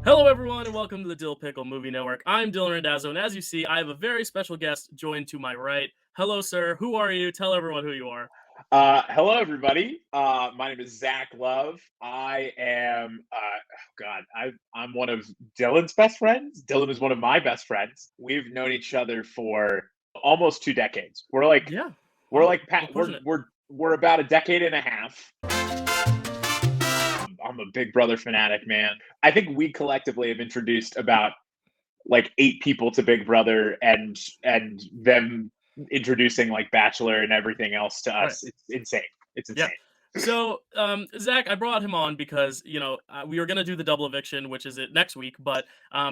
Hello, everyone, and welcome to the Dill Pickle Movie Network. I'm Dylan Randazzo, and as you see, I have a very special guest joined to my right. Hello, sir. Who are you? Tell everyone who you are. Hello, everybody. My name is Zach Love. I am, I'm one of Dylan's best friends. Dylan is one of my best friends. We've known each other for almost 2 decades. Yeah. We're Wow. like, We're pushing it. we're about a decade and a half. I'm a Big Brother fanatic, man. I think we collectively have introduced about like 8 people to Big Brother, and them introducing like Bachelor and everything else to Right. us. It's insane. It's Yeah. insane. So, Zach, I brought him on because we were gonna do the double eviction, which is it next week. But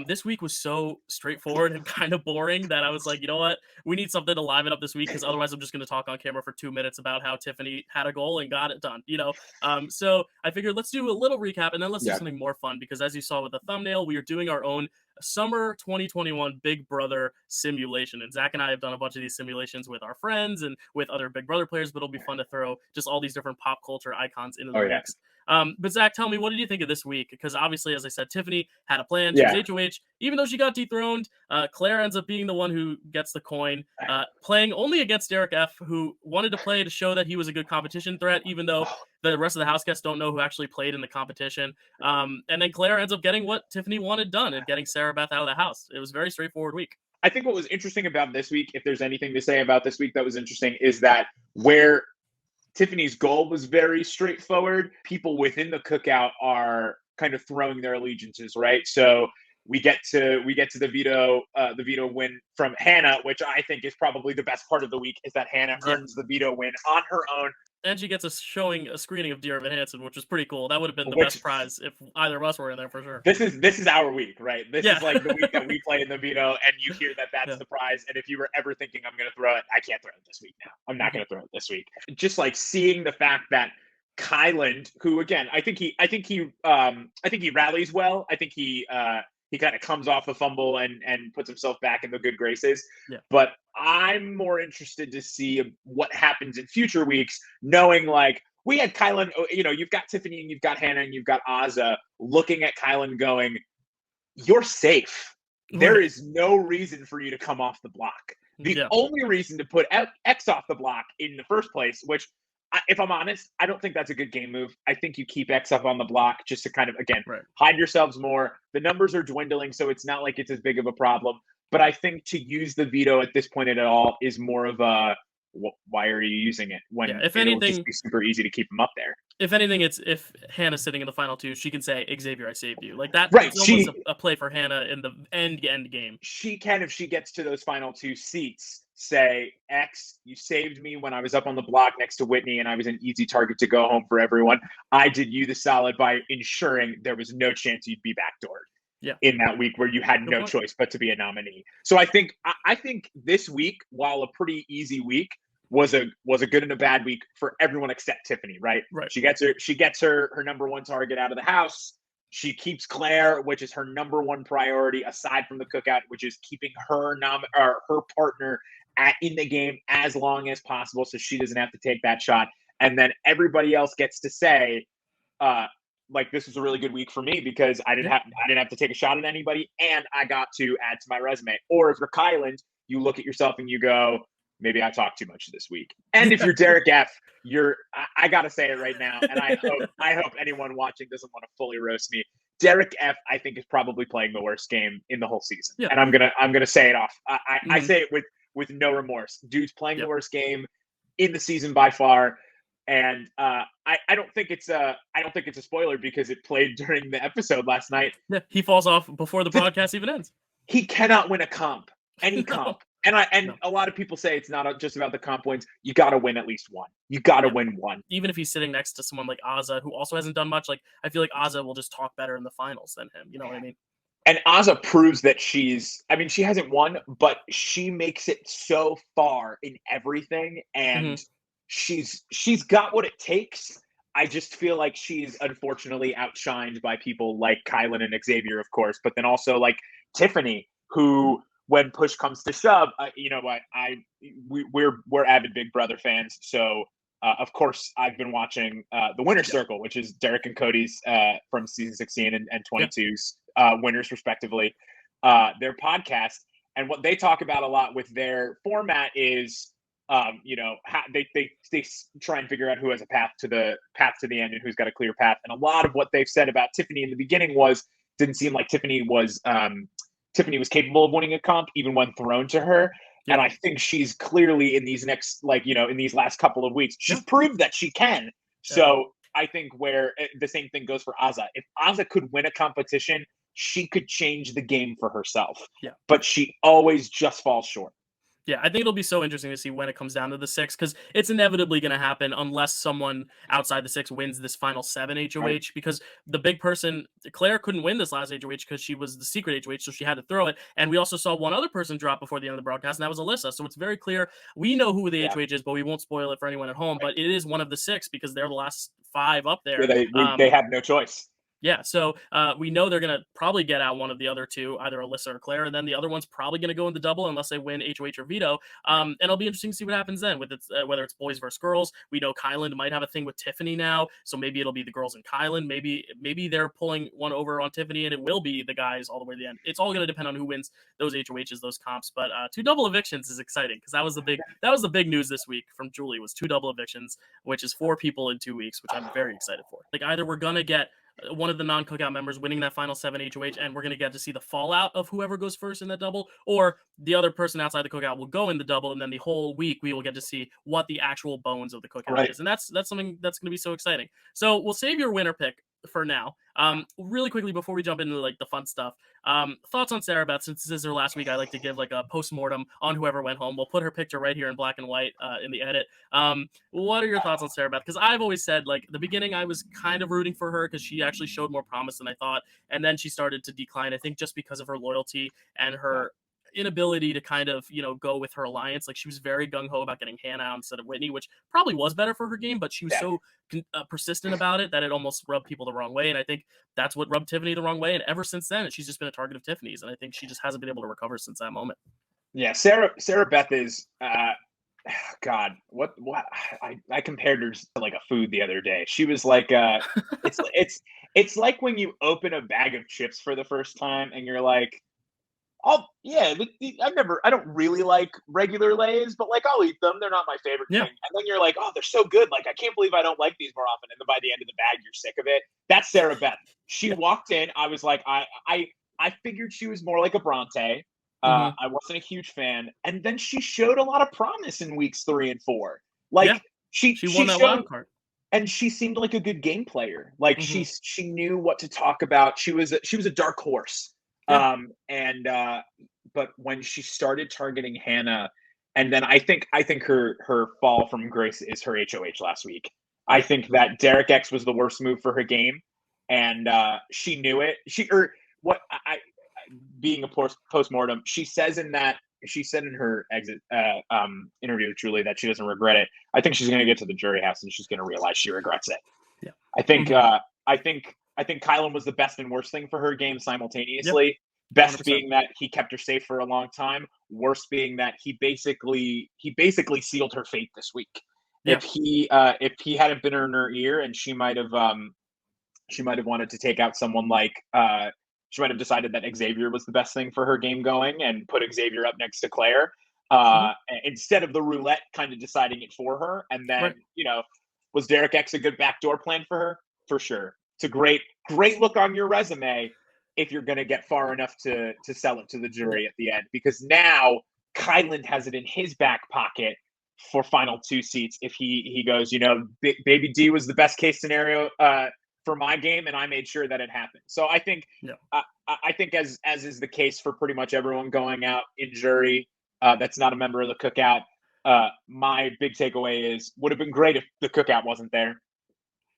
this week was so straightforward and kind of boring that I was like, you know what, we need something to liven up this week because otherwise I'm just gonna talk on camera for 2 minutes about how Tiffany had a goal and got it done. So I figured let's do a little recap and then let's do Yeah. something more fun because as you saw with the thumbnail, we are doing our own summer 2021 Big Brother simulation. And Zach and I have done a bunch of these simulations with our friends and with other Big Brother players, but it'll be fun to throw just all these different pop culture icons into the Oh yeah. mix. But Zach, tell me, what did you think of this week? Because obviously, as I said, Tiffany had a plan. She was Yeah. HOH. Even though she got dethroned, Claire ends up being the one who gets the coin, playing only against Derek F., who wanted to play to show that he was a good competition threat, even though the rest of the house guests don't know who actually played in the competition. And then Claire ends up getting what Tiffany wanted done and getting Sarah Beth out of the house. It was a very straightforward week. I think what was interesting about this week, if there's anything to say about this week that was interesting, is that where Tiffany's goal was very straightforward, people within the cookout are kind of throwing their allegiances, right? So we get to the veto win from Hannah, which I think is probably the best part of the week, is that Hannah Yeah. earns the veto win on her own. And she gets a screening of Dear Evan Hansen, which was pretty cool. That would have been the Which- best prize if either of us were in there for sure. This is our week, right? This Yeah. is like the week that we play in the veto, and you hear that that's Yeah. the prize. And if you were ever thinking I'm going to throw it, I can't throw it this week now. I'm not going to throw it this week. Just like seeing the fact that Kyland, who again, I think he rallies well. I think he kind of comes off the fumble and puts himself back in the good graces. Yeah. But I'm more interested to see what happens in future weeks, knowing like we had Kylan, you've got Tiffany and you've got Hannah and you've got Azza looking at Kylan going, you're safe. There is no reason for you to come off the block. The only reason to put X off the block in the first place, which if I'm honest, I don't think that's a good game move. I think you keep X up on the block just to kind of, again, hide yourselves more. The numbers are dwindling, so it's not like it's as big of a problem. But I think to use the veto at this point at all is more of a, why are you using it when if it'll anything, just be super easy to keep them up there? If anything, it's if Hannah's sitting in the final two, she can say, Xavier, I saved you. Like that, right, it's almost a play for Hannah in the end game. She can, if she gets to those final two seats, say, X, you saved me when I was up on the block next to Whitney and I was an easy target to go home for everyone. I did you the solid by ensuring there was no chance you'd be backdoored in that week where you had no choice but to be a nominee. So I think this week, while a pretty easy week, was a good and a bad week for everyone except Tiffany, right? She gets her number one target out of the house. She keeps Claire, which is her number one priority aside from the cookout, which is keeping her her partner in the game as long as possible so she doesn't have to take that shot. And then everybody else gets to say, like, this was a really good week for me because I didn't have to take a shot at anybody and I got to add to my resume. Or if you're Kyland, you look at yourself and you go, maybe I talked too much this week. And if you're Derek F., I got to say it right now, and I hope anyone watching doesn't want to fully roast me. Derek F., I think, is probably playing the worst game in the whole season. And I'm gonna say it off. I say it with no remorse. Dude's playing the worst game in the season by far. And I don't think it's a spoiler because it played during the episode last night. Yeah, he falls off before the broadcast even ends. He cannot win a comp, any comp. And a lot of people say it's not just about the comp wins. You got to win at least one. You got to win one. Even if he's sitting next to someone like Azza, who also hasn't done much, like I feel like Azza will just talk better in the finals than him. You know what I mean? And Azza proves that she hasn't won, but she makes it so far in everything. And she's got what it takes. I just feel like she's unfortunately outshined by people like Kylan and Xavier, of course, but then also like Tiffany, who, when push comes to shove, you know what? We're avid Big Brother fans, so of course I've been watching the Winner's Circle, which is Derek and Cody's from season 16 and 22's winners respectively, their podcast. And what they talk about a lot with their format is, how they try and figure out who has a path to the end and who's got a clear path. And a lot of what they've said about Tiffany in the beginning didn't seem like Tiffany was capable of winning a comp even when thrown to her. Yeah. And I think she's clearly in these in these last couple of weeks, she's proved that she can. So I think where the same thing goes for Azah. If Azah could win a competition, she could change the game for herself. Yeah. But she always just falls short. Yeah, I think it'll be so interesting to see when it comes down to the 6, because it's inevitably going to happen unless someone outside the 6 wins this final 7 HOH. Right. Because the big person, Claire, couldn't win this last HOH because she was the secret HOH, so she had to throw it. And we also saw one other person drop before the end of the broadcast, and that was Alyssa. So it's very clear. We know who the HOH is, but we won't spoil it for anyone at home. But it is one of the 6 because they're the last 5 up there. Yeah, they have no choice. Yeah, so we know they're going to probably get out one of the other 2, either Alyssa or Claire, and then the other one's probably going to go in the double unless they win HOH or veto. And it'll be interesting to see what happens then, with whether it's boys versus girls. We know Kyland might have a thing with Tiffany now, so maybe it'll be the girls and Kyland. Maybe they're pulling one over on Tiffany, and it will be the guys all the way to the end. It's all going to depend on who wins those HOHs, those comps. But 2 double evictions is exciting, because that was the big news this week from Julie, was 2 double evictions, which is 4 people in 2 weeks, which I'm very excited for. Like, either we're going to get one of the non-cookout members winning that final 7 HOH, and we're going to get to see the fallout of whoever goes first in that double, or the other person outside the cookout will go in the double, and then the whole week we will get to see what the actual bones of the cookout is. And that's something that's going to be so exciting. So we'll save your winner pick for now. Really quickly before we jump into like the fun stuff, thoughts on Sarah Beth. Since this is her last week, I like to give like a post-mortem on whoever went home. We'll put her picture right here in black and white in the edit. What are your thoughts on Sarah Beth? Because I've always said, like, the beginning I was kind of rooting for her because she actually showed more promise than I thought, and then she started to decline, I think, just because of her loyalty and her inability to kind of, go with her alliance. Like, she was very gung-ho about getting Hannah instead of Whitney, which probably was better for her game, but she was so persistent about it that it almost rubbed people the wrong way. And I think that's what rubbed Tiffany the wrong way. And ever since then, she's just been a target of Tiffany's. And I think she just hasn't been able to recover since that moment. Yeah, Sarah Beth is God, what I compared her to like a food the other day. She was like it's like when you open a bag of chips for the first time and you're like, oh yeah, I don't really like regular Lay's, but like I'll eat them. They're not my favorite thing. And then you're like, oh, they're so good. Like, I can't believe I don't like these more often. And then by the end of the bag, you're sick of it. That's Sarah Beth. She walked in. I was like, I figured she was more like a Bronte. I wasn't a huge fan. And then she showed a lot of promise in weeks 3 and 4. Like she won that wild card. And she seemed like a good game player. Like she knew what to talk about. She was a dark horse. But when she started targeting Hannah, and then I think her fall from grace is her HOH last week. I think that Derek X was the worst move for her game, and she knew it. Being a post-mortem, she said in her exit interview with Julie that she doesn't regret it. I think she's going to get to the jury house and she's going to realize she regrets it. Yeah, I think Kylan was the best and worst thing for her game simultaneously. Yep. Best 100%. Being that he kept her safe for a long time. Worst being that he basically sealed her fate this week. Yep. If he hadn't been in her ear, and she might have wanted to take out someone like she might have decided that Xavier was the best thing for her game going and put Xavier up next to Claire instead of the roulette kind of deciding it for her. And then was Derek X a good backdoor plan for her? For sure. It's a great look on your resume if you're going to get far enough to sell it to the jury at the end, because now Kyland has it in his back pocket for final 2 seats. If he goes, Baby D was the best case scenario for my game, and I made sure that it happened. So I think, I think as is the case for pretty much everyone going out in jury that's not a member of the cookout, my big takeaway is would have been great if the cookout wasn't there.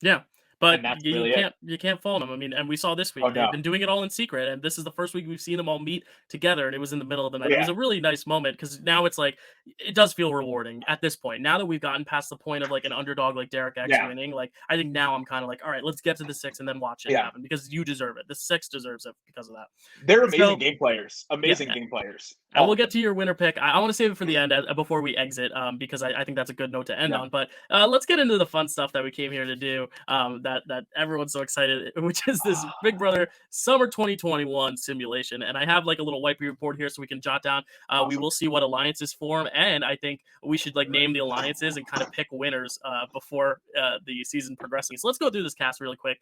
Yeah. But you can't fault them. I mean, and we saw this week. They've been doing it all in secret, and this is the first week we've seen them all meet together, and it was in the middle of the night. It was a really nice moment, because now it's like, it does feel rewarding at this point. Now that we've gotten past the point of like an underdog like Derek X winning, like, I think now I'm kind of like, all right, let's get to the 6 and then watch it happen, because you deserve it. The 6 deserves it because of that. They're amazing game players. Game players. And we'll get to your winner pick. I want to save it for the end before we exit, because I think that's a good note to end Yeah. on. But let's get into the fun stuff that we came here to do. That everyone's so excited, which is this Big Brother Summer 2021 simulation. And I have like a little white report here so we can jot down. We Awesome. will see what alliances form, and I think we should like name the alliances and kind of pick winners before the season progressing. So let's go through this cast really quick.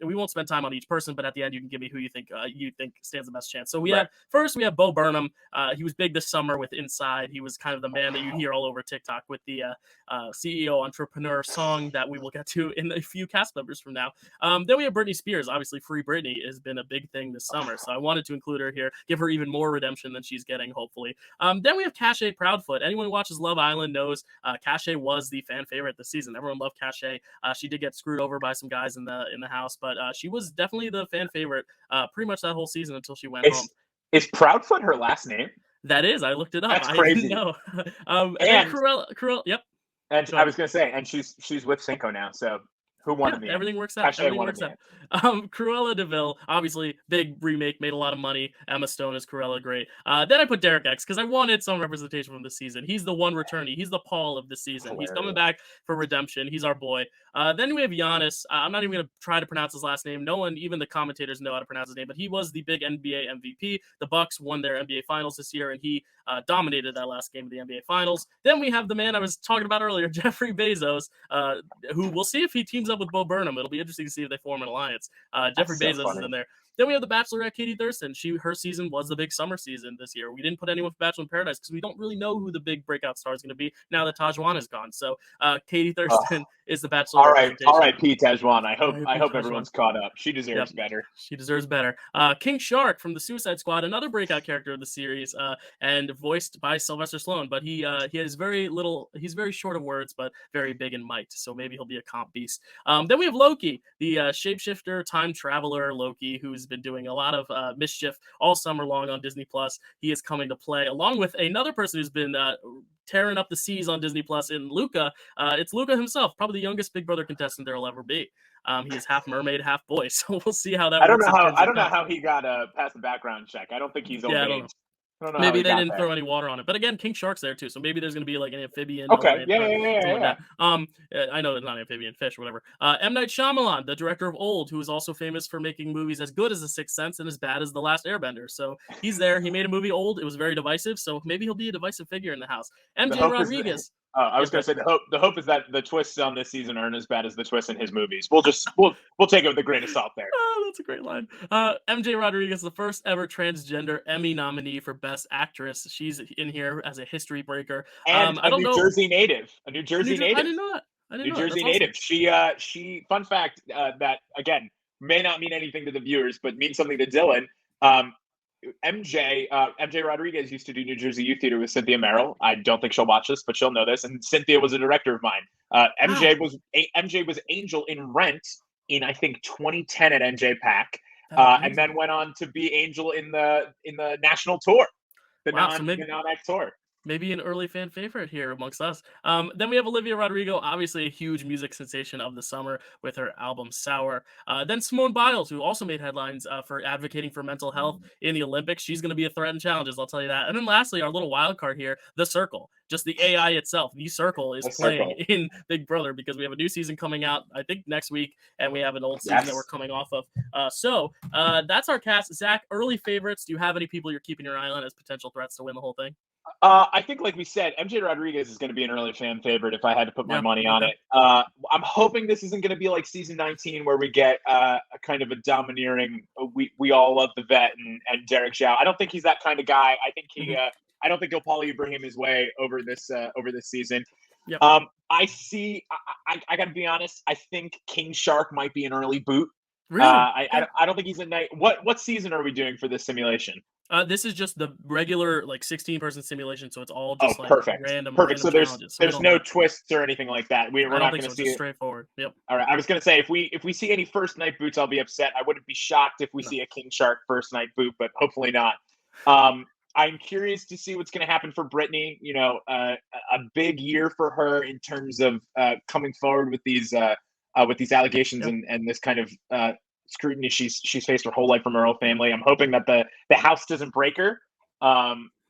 We won't spend time on each person, but at the end you can give me who you think stands the best chance. So we have Bo Burnham. He was big this summer with Inside. He was kind of the man that you hear all over TikTok with the CEO entrepreneur song that we will get to in a few cast members from now. Then we have Britney Spears. Obviously, Free Britney has been a big thing this summer, so I wanted to include her here, give her even more redemption than she's getting, hopefully. Then we have Cache Proudfoot. Anyone who watches Love Island knows Cache was the fan favorite this season. Everyone loved Cache. She did get screwed over by some guys in the house, but she was definitely the fan favorite pretty much that whole season until she went home. Is Proudfoot her last name? That is. I looked it up. That's I crazy. didn't know. And then Cruella. Yep. And I was gonna say, and she's with Cinco now, so who won in the end? Everything works out. Everything works out. Cruella DeVille, obviously, big remake, made a lot of money. Emma Stone is Cruella, great. Then I put Derek X because I wanted some representation from this season. He's the one returning. He's the Paul of the season. Hilarious. He's coming back for redemption. He's our boy. Then we have Giannis. I'm not even going to try to pronounce his last name. No one, even the commentators, know how to pronounce his name, but he was the big NBA MVP. The Bucks won their NBA Finals this year, and he dominated that last game of the NBA Finals. Then we have the man I was talking about earlier, Jeffrey Bezos, who we'll see if he teams up with Bo Burnham. It'll be interesting to see if they form an alliance. Jeffrey Bezos is in there. Then we have the Bachelorette, Katie Thurston. Her season was the big summer season this year. We didn't put anyone for Bachelor in Paradise because we don't really know who the big breakout star is going to be now that Tajwan is gone. So Katie Thurston is the Bachelor. All right, Pete Tajwan. I hope everyone's caught up. She deserves better. She deserves better. King Shark from the Suicide Squad, another breakout character of the series, and voiced by Sylvester Stallone. But he has very little. He's very short of words, but very big in might. So maybe he'll be a comp beast. Then we have Loki, the shapeshifter, time traveler Loki, who's been doing a lot of mischief all summer long on Disney Plus. He is coming to play along with another person who's been tearing up the seas on Disney Plus in Luca. It's Luca himself, probably the youngest Big Brother contestant there will ever be. He is half mermaid, half boy, so we'll see how that works. I don't know how he got past the background check. I don't think he's okay. Maybe they didn't throw any water on it, but again, King Shark's there too, so maybe there's going to be like an amphibian. Okay, yeah. I know it's not amphibian, fish, whatever. M. Night Shyamalan, the director of Old, who is also famous for making movies as good as The Sixth Sense and as bad as The Last Airbender. So he's there. He made a movie Old. It was very divisive, so maybe he'll be a divisive figure in the house. MJ Rodriguez. I was going to say the hope is that the twists on this season aren't as bad as the twists in his movies. We'll take it with a grain of salt there. Oh, that's a great line. MJ Rodriguez, the first ever transgender Emmy nominee for Best Actress. She's in here as a history breaker. And a New Jersey native. I didn't know that. New Jersey native. Awesome. She fun fact that again may not mean anything to the viewers, but means something to Dylan. MJ Rodriguez used to do New Jersey Youth Theater with Cynthia Merrill. I don't think she'll watch this, but she'll know this. And Cynthia was a director of mine. MJ was Angel in Rent in I think 2010 at NJ Pack, and then went on to be Angel in the national tour, the non-act tour. Maybe an early fan favorite here amongst us. Then we have Olivia Rodrigo, obviously a huge music sensation of the summer with her album Sour. Then Simone Biles, who also made headlines for advocating for mental health in the Olympics. She's going to be a threat in challenges, I'll tell you that. And then lastly, our little wild card here, The Circle. Just the AI itself. The Circle is playing in Big Brother because we have a new season coming out, I think, next week, and we have an old season that we're coming off of. So that's our cast. Zach, early favorites. Do you have any people you're keeping your eye on as potential threats to win the whole thing? I think, like we said, MJ Rodriguez is going to be an early fan favorite if I had to put my money on it. I'm hoping this isn't going to be like season 19 where we get a kind of a domineering, we all love the vet and Derek Zhao. I don't think he's that kind of guy. I think I don't think he'll probably bring him his way over this season. Yep. I got to be honest. I think King Shark might be an early boot. Really? I don't think he's a night. What season are we doing for this simulation? This is just the regular 16-person simulation, so it's all just perfect. Random. So there's no twists or anything like that. We're not going to see it. Straightforward. Yep. All right. I was going to say if we see any first night boots, I'll be upset. I wouldn't be shocked if we see a King Shark first night boot, but hopefully not. I'm curious to see what's going to happen for Britney. You know, a big year for her in terms of coming forward with these allegations and this kind of scrutiny she's faced her whole life from her own family. I'm hoping that the house doesn't break her.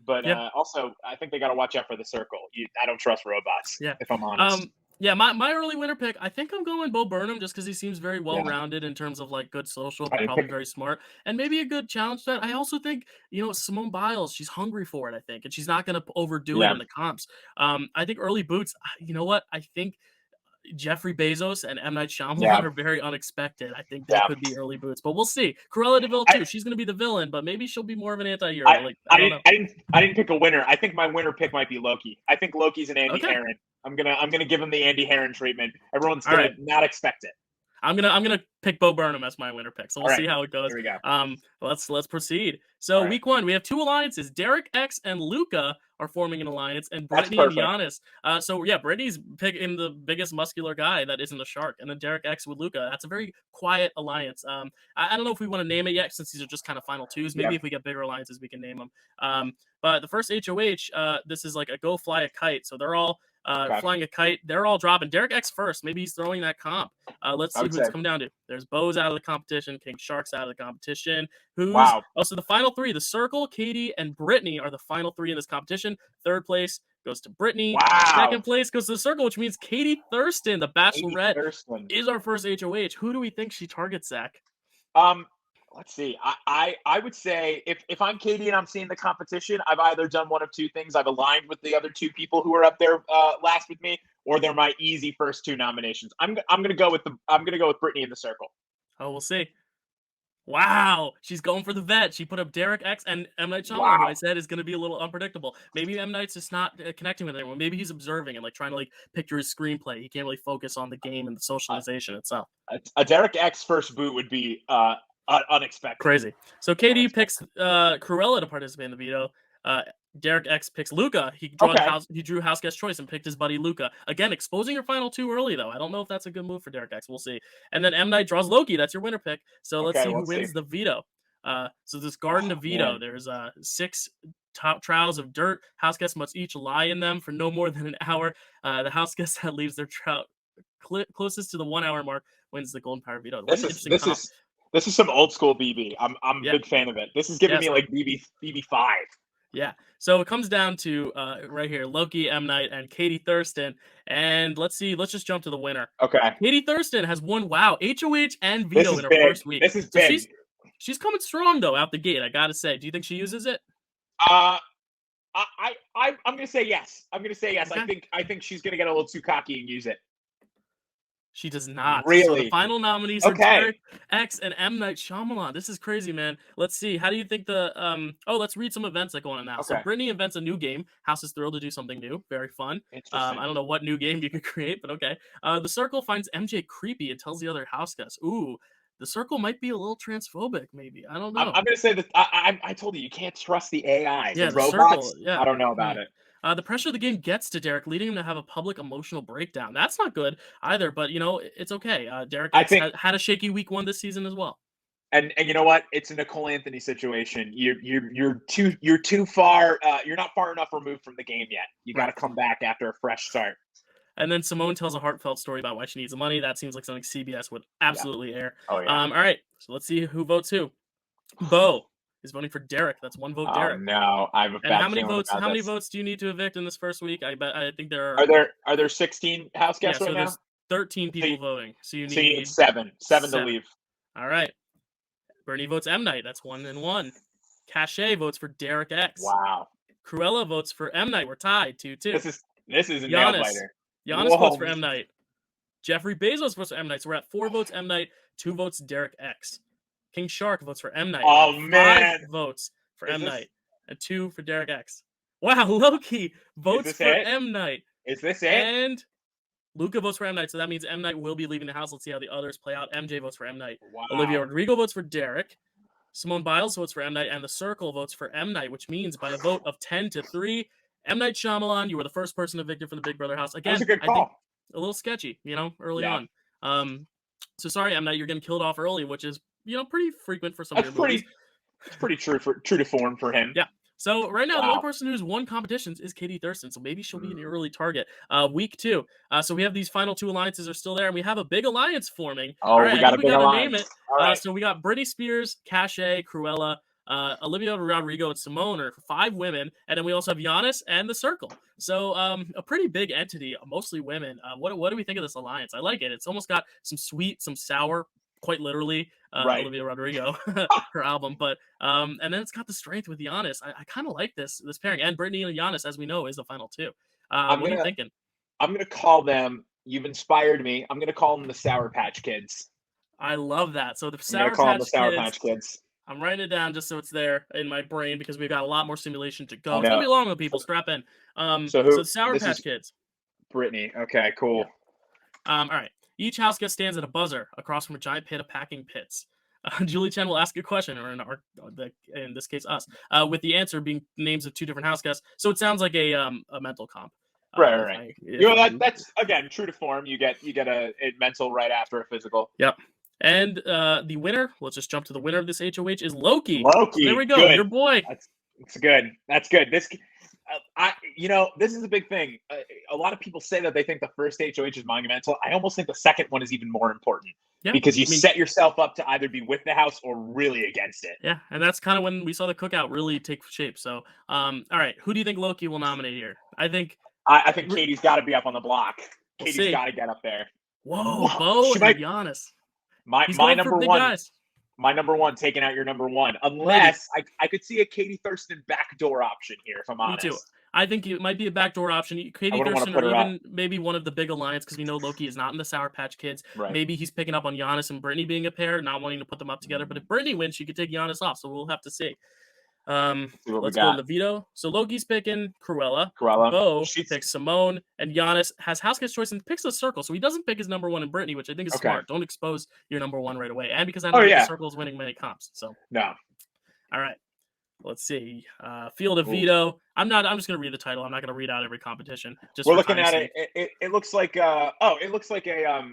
but Yeah. also I think they got to watch out for the circle. I don't trust robots, Yeah. if I'm honest. Yeah, my early winner pick, I think I'm going Bo Burnham just because he seems very Yeah, well-rounded in terms of like good social, I but didn't probably pick. very smart and maybe a good challenge set. I also think, Simone Biles, she's hungry for it, I think, and she's not going to overdo it Yeah, in the comps. I think early boots, you know what? I think Jeffrey Bezos and M. Night Shyamalan yeah, are very unexpected. I think they yeah. could be early boots, but we'll see. Cruella DeVille I, too. She's going to be the villain, but maybe she'll be more of an I, anti-hero. Like I I don't didn't, know. I didn't, I didn't pick a winner. I think my winner pick might be Loki. I think Loki's an Andy Okay. Herron. I'm gonna give him the Andy Herron treatment. Everyone's All gonna right. not expect it. I'm gonna pick Bo Burnham as my winner pick. So we'll All right, see how it goes. here we go. Let's proceed. All So right, week one, we have two alliances. Derek X and Luca are forming an alliance, and that's Brittany and perfect. Giannis. So yeah, Brittany's picking the biggest muscular guy that isn't a shark, and then Derek X with Luca. That's a very quiet alliance. I don't know if we want to name it yet since these are just kind of final twos. Maybe Yep. if we get bigger alliances, we can name them. But the first HOH, this is like a go fly a kite. So they're all Okay. flying a kite. They're all dropping. Derek X first. Maybe he's throwing that comp. Let's I see would who it's say. come down to. There's Bo's out of the competition. King Shark's out of the competition. Who's Wow. so the final three? The Circle, Katie, and Brittany are the final three in this competition. Third place goes to Brittany. Wow. Second place goes to the Circle, which means Katie Thurston, the Katie Bachelorette, Thurston. is our first HOH. Who do we think she targets, Zach? Um, let's see. I would say if I'm Katie and I'm seeing the competition, I've either done one of two things. I've aligned with the other two people who are up there last with me, or they're my easy first two nominations. I'm gonna go with Brittany in the circle. Oh, we'll see. Wow, she's going for the vet. She put up Derek X and M. Night Shyamalan, who I Wow. said is going to be a little unpredictable. Maybe M. Night's just not connecting with anyone. Maybe he's observing and like trying to like picture his screenplay. He can't really focus on the game and the Uh, socialization itself. a Derek X first boot would be unexpected. Crazy. So Katie Unexpected. picks Cruella to participate in the veto. Derek X picks Luca. Okay. He drew house guest choice and picked his buddy Luca. Again, exposing your final two early though. I don't know if that's a good move for Derek X. We'll see. And then M Night draws Loki. That's your winner pick. So let's Okay. see who Let's see. wins the veto. So this garden Oh of veto. man. There's six top trowels of dirt. House guests must each lie in them for no more than an hour. The house guest that leaves their trout closest to the 1 hour mark wins the golden power veto. What This an is interesting this comp. is this is some old school BB. I'm a Yeah. big fan of it. This is giving Yeah. me So like BB5. yeah. So it comes down to right here, Loki, M. Night, and Katie Thurston. And let's see, let's just jump to the winner. Okay. Katie Thurston has won HOH and This veto is in her big. first week. This is So big. she's coming strong though out the gate, I gotta say. Do you think she uses it? Uh, I'm gonna say yes. I'm gonna say yes. Okay. I think she's gonna get a little too cocky and use it. She does not. So the Really? final nominees are Okay. Derek X and M. Night Shyamalan. This is crazy, man. Let's see. How do you think the let's read some events that go on now. So Okay. Brittany invents a new game. House is thrilled to do something new. Very fun. Interesting. I don't know what new game you could create, but okay. The Circle finds MJ creepy and tells the other house guests. Ooh, the Circle might be a little transphobic, maybe. I don't know. I'm gonna say that I told you can't trust the AI, the Yeah, the Circle. robots. Yeah. I don't know Hmm. about it. The pressure of the game gets to Derek, leading him to have a public emotional breakdown. That's not good either, but it's okay. Derek I X think, had a shaky week one this season as well. and you know what? It's a Nicole Anthony situation. You're too far. You're not far enough removed from the game yet. You got to Right. come back after a fresh start. And then Simone tells a heartfelt story about why she needs the money. That seems like something CBS would Yeah. absolutely air. Oh yeah. All right. So let's see who votes who. Bo is voting for Derek. That's one vote, Oh Derek. no, I have a And bad how many feeling votes? about How many this. votes do you need to evict in this first week? I think there Are are. there 16 house Yeah. guests So right now? there's 13 So people voting. So you so you need need seven to 7. leave. All right. Bernie votes M Night. That's 1 and 1. Cachet votes for Derek X. Wow. Cruella votes for M Night. We're tied 2-2. This is a nail Giannis. biter. Giannis votes Whoa. for M Night. Jeffrey Bezos votes for M Night. So we're at 4 votes M Night, 2 votes Derek X. King Shark votes for M Night. Oh, 5 man. votes for Is M this- Night and 2 for Derek X. Wow, Loki votes this for it? M Night. Is this it? And Luca votes for M Night, so that means M Night will be leaving the house. Let's see how the others play out. MJ votes for M Night. Wow. Olivia Rodrigo votes for Derek. Simone Biles votes for M Night, and the Circle votes for M Night, which means by a vote of 10-3, M Night Shyamalan, you were the first person evicted from the Big Brother house. That Again, was a good I think call. a little sketchy, early Yeah. on. So sorry, M Night, you're getting killed off early, which is pretty frequent for some of That's your movies. pretty true to form for him. Yeah. So right now, the Wow. only person who's won competitions is Katie Thurston. So maybe she'll be an early target. Week 2. So we have these final 2 alliances are still there, and we have a big alliance forming. Oh, All right, we got I a think big we gotta alliance. name it. All right. So we got Britney Spears, Cachet, Cruella, Olivia Rodrigo and Simone are 5 women, and then we also have Giannis and the Circle. So a pretty big entity, mostly women. What do we think of this alliance? I like it. It's almost got some sweet, some sour, quite literally. Right. Olivia Rodrigo, her album, but and then it's got the strength with Giannis. I kind of like this pairing, and Brittany and Giannis, as we know, is the final 2. I'm What are you gonna thinking? I'm gonna call them. You've inspired me. I'm gonna call them the Sour Patch Kids. I love that. So the I'm gonna Sour call them the Patch Sour Kids. Patch Kids. I'm writing it down just so it's there in my brain because we've got a lot more simulation to go. I It's gonna know. be long one, people. So, Strap in. so So who? the Sour This Patch is Kids. Brittany. Okay, cool. Yep. All right. Each house guest stands at a buzzer across from a giant pit of packing pits. Julie Chen will ask a question, or in this case, us, with the answer being names of 2 different house guests. So it sounds like a mental comp. Right, right, If right. I You if know I that's again true to form. You get a mental right after a physical. Yep. And the winner, let's just jump to the winner of this HOH is Loki. So there we Loki, go, good. your boy. That's good. That's good. This is a big thing. A lot of people say that they think the first HOH is monumental. I almost think the second one is even more important Yeah, because you I mean, set yourself up to either be with the house or really against it. yeah, and that's kind of when we saw the cookout really take shape. So, all right, who do you think Loki will nominate here? I think I think Katie's got to be up on the block. we'll Katie's see. got to get up there. Whoa, Whoa, Bo she and might. Giannis. My He's my going for number big one. guys. My number one taking out your number one, Maybe. unless I could see a Katie Thurston backdoor option here. If I'm Me too. honest, I think it might be a backdoor option. I Katie wouldn't want to Thurston, or put her up. even maybe one of the big alliance, because we know Loki is not in the Sour Patch Kids. Right. Maybe he's picking up on Giannis and Brittany being a pair, not wanting to put them up together. But if Brittany wins, she could take Giannis off. So we'll have to see. Let's see what we Let's go to got. the veto. So Loki's picking Cruella. Cruella. Bo She's picks Simone, and Giannis has house guest choice and picks the Circle. So he doesn't pick his number 1 in Brittany, which I think is okay. smart. Don't expose your number 1 right away. And because I Oh don't think yeah. the Circle is winning many comps. So No. all right. Let's see. Field of Veto. I'm just gonna read the title. I'm not gonna read out every competition. Just We're for looking time's at sake. it looks like it looks like a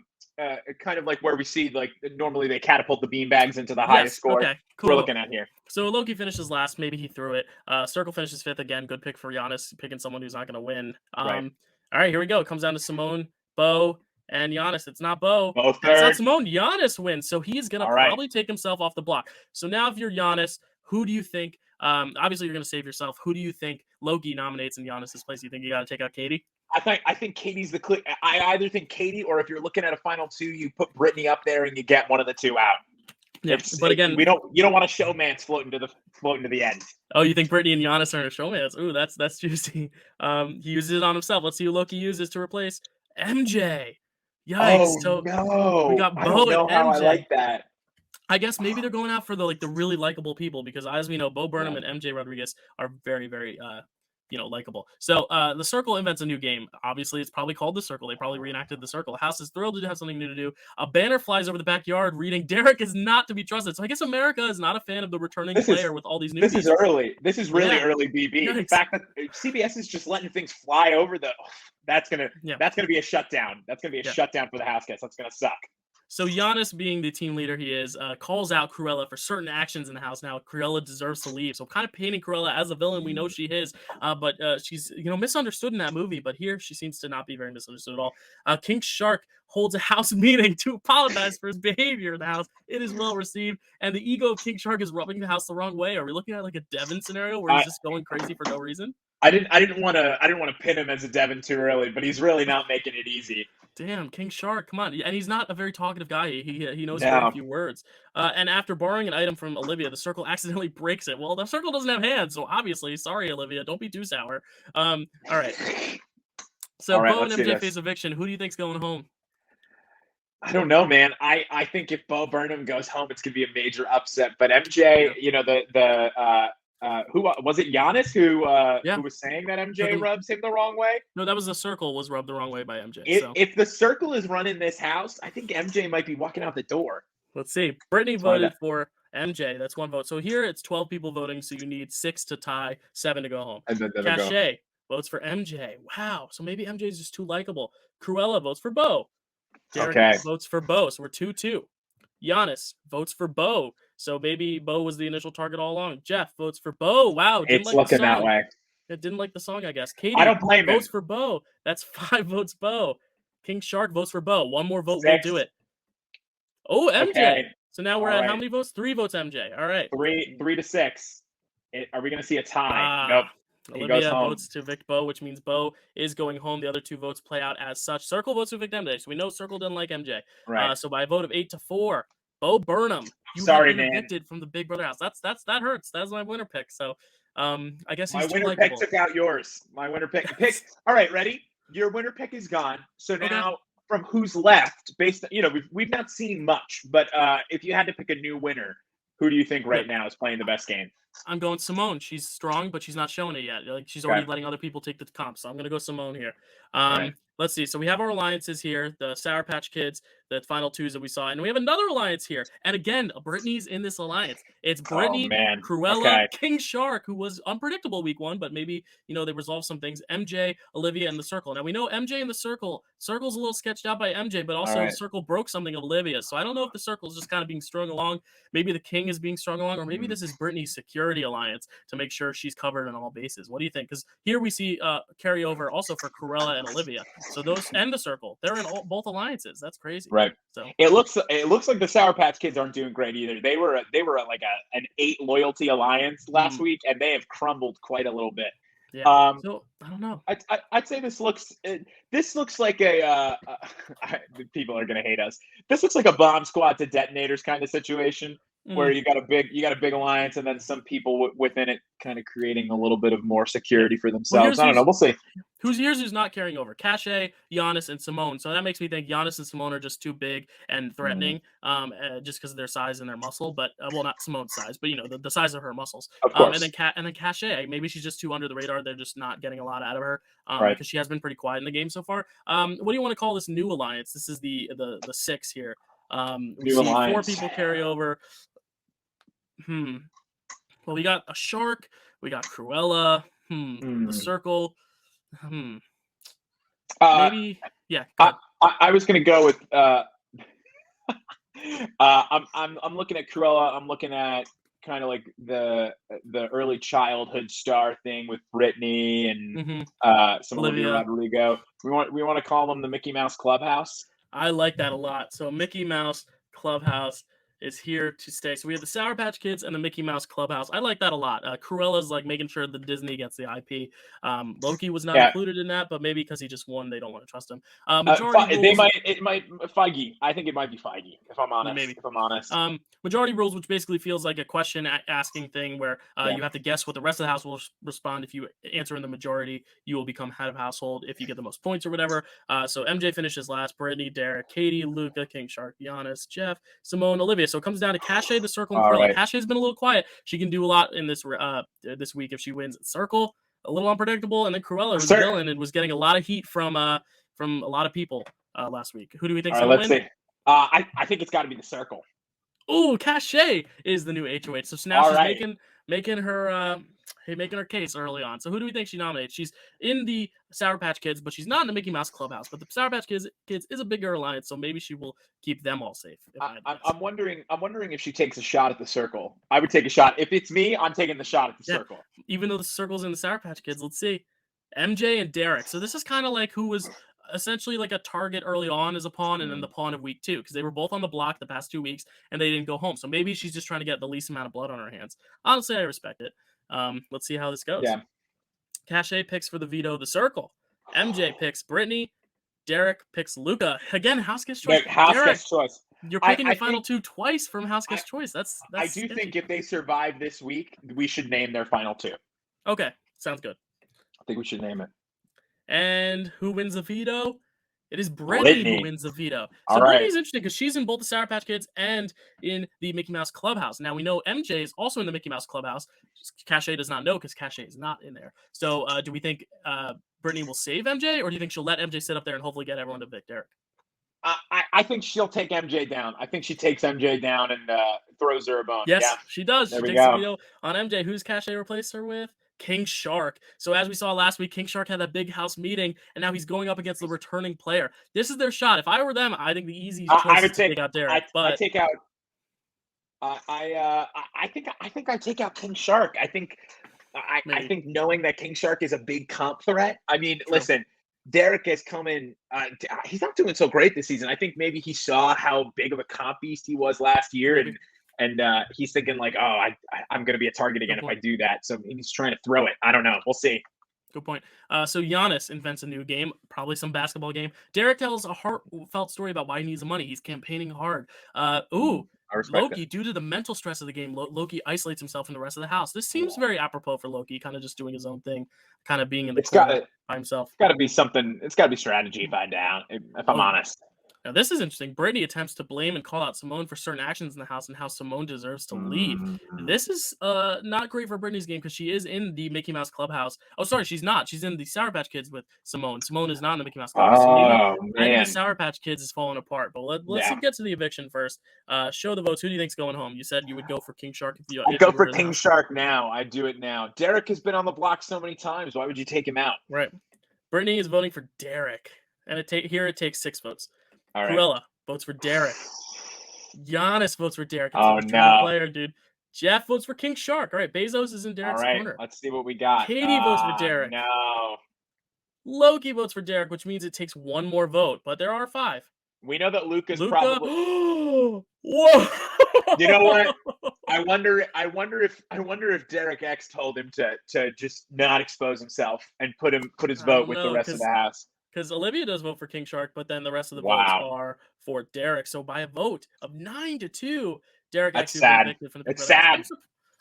kind of like where we see like normally they catapult the beanbags into the highest score. Okay. Cool. We're looking at here. So Loki finishes last. Maybe he threw it. Circle finishes 5th again. Good pick for Giannis, picking someone who's not gonna win. Right. All right, here we go. It comes down to Simone, Bo, and Giannis. It's not Bo. Both It's not third. Simone. Giannis wins. So he's gonna All right. probably take himself off the block. So now if you're Giannis, who do you think? Obviously you're gonna save yourself. Who do you think Loki nominates in Giannis's place? You think you gotta take out Katie? I think Katie's the clear. I either think Katie, or if you're looking at a final 2, you put Brittany up there and you get one of the 2 out. Yeah, but again, you don't want a showman's floating to the end. Oh, you think Brittany and Giannis are in a showmance? Ooh, that's juicy. He uses it on himself. Let's see who Loki uses to replace MJ. Yikes! Oh So no, we got I don't Bo know and how I MJ. like that. I guess maybe they're going out for the really likable people because, as we know, Bo Burnham and MJ Rodriguez are very, very likable. So the Circle invents a new game. Obviously, it's probably called the Circle. They probably reenacted the Circle. House is thrilled to have something new to do. A banner flies over the backyard reading, "Derek is not to be trusted." So I guess America is not a fan of the returning player with all these new. This is early. This is really early, BB. Yikes. The fact that CBS is just letting things fly over that's gonna be a shutdown. That's gonna be a shutdown for the house guests. That's gonna suck. So Giannis, being the team leader he is, calls out Cruella for certain actions in the house. Now Cruella deserves to leave, so kind of painting Cruella as a villain. We know she is, but she's misunderstood in that movie. But here she seems to not be very misunderstood at all. King Shark holds a house meeting to apologize for his behavior in the house. It is well received, and the ego of King Shark is rubbing the house the wrong way. Are we looking at like a Devin scenario where he's just going crazy for no reason? I didn't want to pin him as a Devin too early, but he's really not making it easy. Damn, King Shark, come on. And he's not a very talkative guy. He knows very few words. And after borrowing an item from Olivia, the Circle accidentally breaks it. Well, the Circle doesn't have hands, so obviously, sorry, Olivia, don't be too sour. All right. So Bo and MJ face eviction. Who do you think's going home? I don't know, man. I think if Bo Burnham goes home, it's gonna be a major upset. But MJ, who was it? Giannis who was saying that MJ rubs him the wrong way? No, that was the Circle was rubbed the wrong way by MJ. If the Circle is running this house, I think MJ might be walking out the door. Let's see. Brittany voted for MJ. That's 1 vote. So here it's 12 people voting, so you need 6 to tie, 7 to go home. Cachet votes for MJ. Wow. So maybe MJ is just too likable. Cruella votes for Bo. Derek votes for Bo. So we're 2-2. Giannis votes for Bo. So maybe Bo was the initial target all along. Jeff votes for Bo. Wow. It's looking that way. It didn't like the song, I guess. Katie I don't blame votes for Bo. That's 5 votes Bo. King Shark votes for Bo. 1 more vote will do it. Oh, MJ. So now we're All at how right. many votes? 3 votes, MJ. All right. 3-6. Are we going to see a tie? Nope. Ah, He goes Olivia home. votes to evict Bo, which means Bo is going home. The other 2 votes play out as such. Circle votes to evict MJ, so we know Circle doesn't like MJ. Right. So by a vote of 8-4, Bo Burnham, you have Sorry, been man. evicted from the Big Brother house. That hurts. That's my winner pick. So I guess My he's too winner pick likable. took out yours. My winner pick. All right, ready? Your winner pick is gone. So Okay. now, from who's left, based we've not seen much, but if you had to pick a new winner, who do you think right now is playing the best game? I'm going Simone. She's strong, but she's not showing it yet. Like she's already Okay. letting other people take the comp. So I'm gonna go Simone here. All right. Let's see. So we have our alliances here: the Sour Patch Kids, the final 2s that we saw, and we have another alliance here. And again, Brittany's in this alliance. It's Oh Brittany, man. Cruella, Okay. King Shark, who was unpredictable week 1, but maybe they resolve some things. MJ, Olivia, and the Circle. Now we know MJ and the Circle. Circle's a little sketched out by MJ, but All also the right. Circle broke something of Olivia's. So I don't know if the Circle is just kind of being strung along. Maybe the King is being strung along, or maybe this is Brittany's security alliance to make sure she's covered on all bases. What do you think? Because here we see carryover also for Cruella and Olivia. So those and the Circle, they're in both alliances. That's crazy. Right. So it looks like the Sour Patch Kids aren't doing great either. They were like an 8 loyalty alliance last week, and they have crumbled quite a little bit. Yeah. So I don't know. I'd say this looks like a people are gonna hate us. This looks like a bomb squad to detonators kind of situation where you got a big alliance, and then some people within it kind of creating a little bit of more security for themselves. I don't know. We'll see. Who's not carrying over? Cache, Giannis, and Simone. So that makes me think Giannis and Simone are just too big and threatening, just because of their size and their muscle. But well, not Simone's size, but the size of her muscles. Of course. And then Cache, maybe she's just too under the radar. They're just not getting a lot out of her, Right. because she has been pretty quiet in the game so far. What do you want to call this new alliance? This is the 6 here. We see alliance. 4 people carry over. Well, we got a Shark. We got Cruella. The Circle. Maybe. Yeah. I was gonna go with. I'm looking at Cruella. I'm looking at kind of like the early childhood star thing with Brittany and some Olivia Rodrigo. We want to call them the Mickey Mouse Clubhouse. I like that a lot. So Mickey Mouse Clubhouse is here to stay. So we have the Sour Patch Kids and the Mickey Mouse Clubhouse. I like that a lot. Cruella's like making sure that Disney gets the IP. Loki was not included in that, but maybe because he just won, they don't want to trust him. It might Feige. I think it might be Feige, if I'm honest. Maybe. If I'm honest. Majority rules, which basically feels like a question asking thing where you have to guess what the rest of the house will respond. If you answer in the majority, you will become head of household if you get the most points or whatever. So MJ finishes last. Brittany, Derek, Katie, Luca, King Shark, Giannis, Jeff, Simone, Olivia. So it comes down to Cache, the Circle, and Cruella. Right. Cache has been a little quiet. She can do a lot in this week if she wins. Circle, a little unpredictable, and then Cruella was villain and was getting a lot of heat from a lot of people last week. Who do we think? All right, let's see. I think it's got to be the Circle. Oh, Cache is the new HOH. So now she's making her case early on. So who do we think she nominates? She's in the Sour Patch Kids, but she's not in the Mickey Mouse Clubhouse. But the Sour Patch Kids is a bigger alliance, so maybe she will keep them all safe. I'm wondering if she takes a shot at the Circle. I would take a shot. If it's me, I'm taking the shot at the Circle. Even though the Circle's in the Sour Patch Kids, let's see. MJ and Derek. So this is kind of like who was essentially like a target early on as a pawn and then the pawn of week 2, because they were both on the block the past 2 weeks and they didn't go home. So maybe she's just trying to get the least amount of blood on her hands. Honestly, I respect it. Let's see how this goes. Yeah. Cache picks for the veto the Circle. MJ picks Brittany. Derek picks Luca. Again, House Guest Choice. House Guest Choice. You're picking your final 2 twice from House Guest Choice. That's I do think if they survive this week, we should name their final 2. Okay, sounds good. I think we should name it. And who wins the veto? It is Brittany who wins the veto. So Brittany's interesting because she's in both the Sour Patch Kids and in the Mickey Mouse Clubhouse. Now we know MJ is also in the Mickey Mouse Clubhouse. Cache does not know because Cache is not in there. So do we think Brittany will save MJ, or do you think she'll let MJ sit up there and hopefully get everyone to evict Derek? I think she'll take MJ down. I think she takes MJ down and throws her a bone. Yes, she does. There she takes the veto on MJ. Who's Cache replaced her with? King Shark. So as we saw last week, King Shark had that big house meeting, and now he's going up against the returning player. This is their shot. If I were them, I think the easy choice is to take out Derek. I take out. I think I take out King Shark. I think knowing that King Shark is a big comp threat. I mean, listen, Derek has come in. He's not doing so great this season. I think maybe he saw how big of a comp beast he was last year, Maybe. and he's thinking like, oh, I'm going to be a target again Good if I point. do that. So he's trying to throw it. I don't know. We'll see. Good point. So Giannis invents a new game, probably some basketball game. Derek tells a heartfelt story about why he needs the money. He's campaigning hard. I respect it. Loki, due to the mental stress of the game, Loki isolates himself from the rest of the house. This seems very apropos for Loki, kind of just doing his own thing, kind of being in the It's got corner to by himself. got to be something. It's got to be strategy by down. If I'm Oh yeah. honest. Now this is interesting. Brittany attempts to blame and call out Simone for certain actions in the house and how Simone deserves to leave. Mm. This is not great for Brittany's game because she is in the Mickey Mouse Clubhouse. Oh, sorry, she's not. She's in the Sour Patch Kids with Simone. Simone is not in the Mickey Mouse Clubhouse. So maybe Oh the man, Sour Patch Kids is falling apart. But let's yeah. get to the eviction first. Show the votes. Who do you think's going home? You said you would go for King Shark if you I go for King Shark now. I do it now. Derek has been on the block so many times. Why would you take him out? Right. Brittany is voting for Derek, and it takes 6 votes. All right. Cruella votes for Derek. Giannis votes for Derek. It's Oh, a turn no. player, dude. Jeff votes for King Shark. All right, Bezos is in All Derek's right. corner. Let's see what we got. Katie votes for Derek. No. Loki votes for Derek, which means it takes 1 more vote, but there are 5. We know that Luca's Luca. probably. Whoa. You know what? I wonder if Derek X told him to just not expose himself and put his vote with the rest of the house. Because Olivia does vote for King Shark, but then the rest of the votes are for Derek. So by a vote of 9-2, Derek actually was evicted from the It's sad.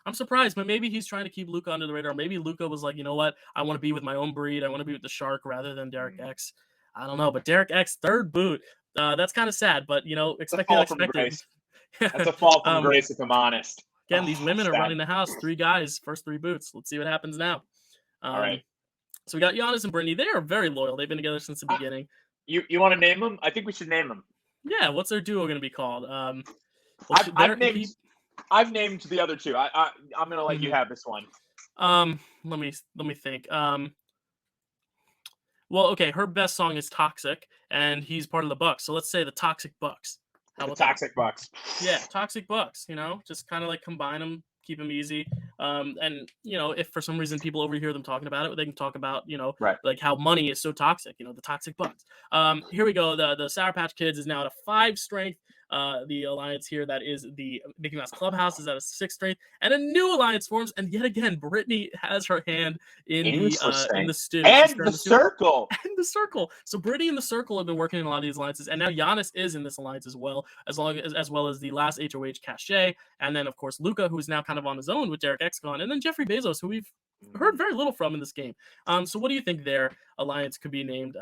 I'm surprised, but maybe he's trying to keep Luca under the radar. Maybe Luca was like, you know what? I want to be with my own breed. I want to be with the Shark rather than Derek X. I don't know, but Derek X, third boot. That's kind of sad, but, expected. That's a fall from grace, if I'm honest. Again, these women are running the house. 3 guys, first 3 boots. Let's see what happens now. All right. So we got Giannis and Brittany. They are very loyal. They've been together since the beginning. You want to name them? I think we should name them. Yeah, what's their duo going to be called? I've named the other 2. I'm going to let you have this one. Let me think. Well, okay, her best song is Toxic, and he's part of the Bucks. So let's say the Toxic Bucks. How about Toxic Bucks? Yeah, Toxic Bucks, just kind of like combine them, keep them easy. And, if for some reason people overhear them talking about it, they can talk about, like how money is so toxic, the Toxic Bucks. Here we go. The Sour Patch Kids is now at a 5 strength. The alliance here that is the Mickey Mouse Clubhouse is at a 6 strength, and a new alliance forms. And yet again, Brittany has her hand in the stew and the circle. And the circle. So Brittany and the circle have been working in a lot of these alliances, and now Giannis is in this alliance as well as the last HOH Cachet, and then of course Luca, who is now kind of on his own with Derek X gone, and then Jeffrey Bezos, who we've heard very little from in this game. So what do you think their alliance could be named?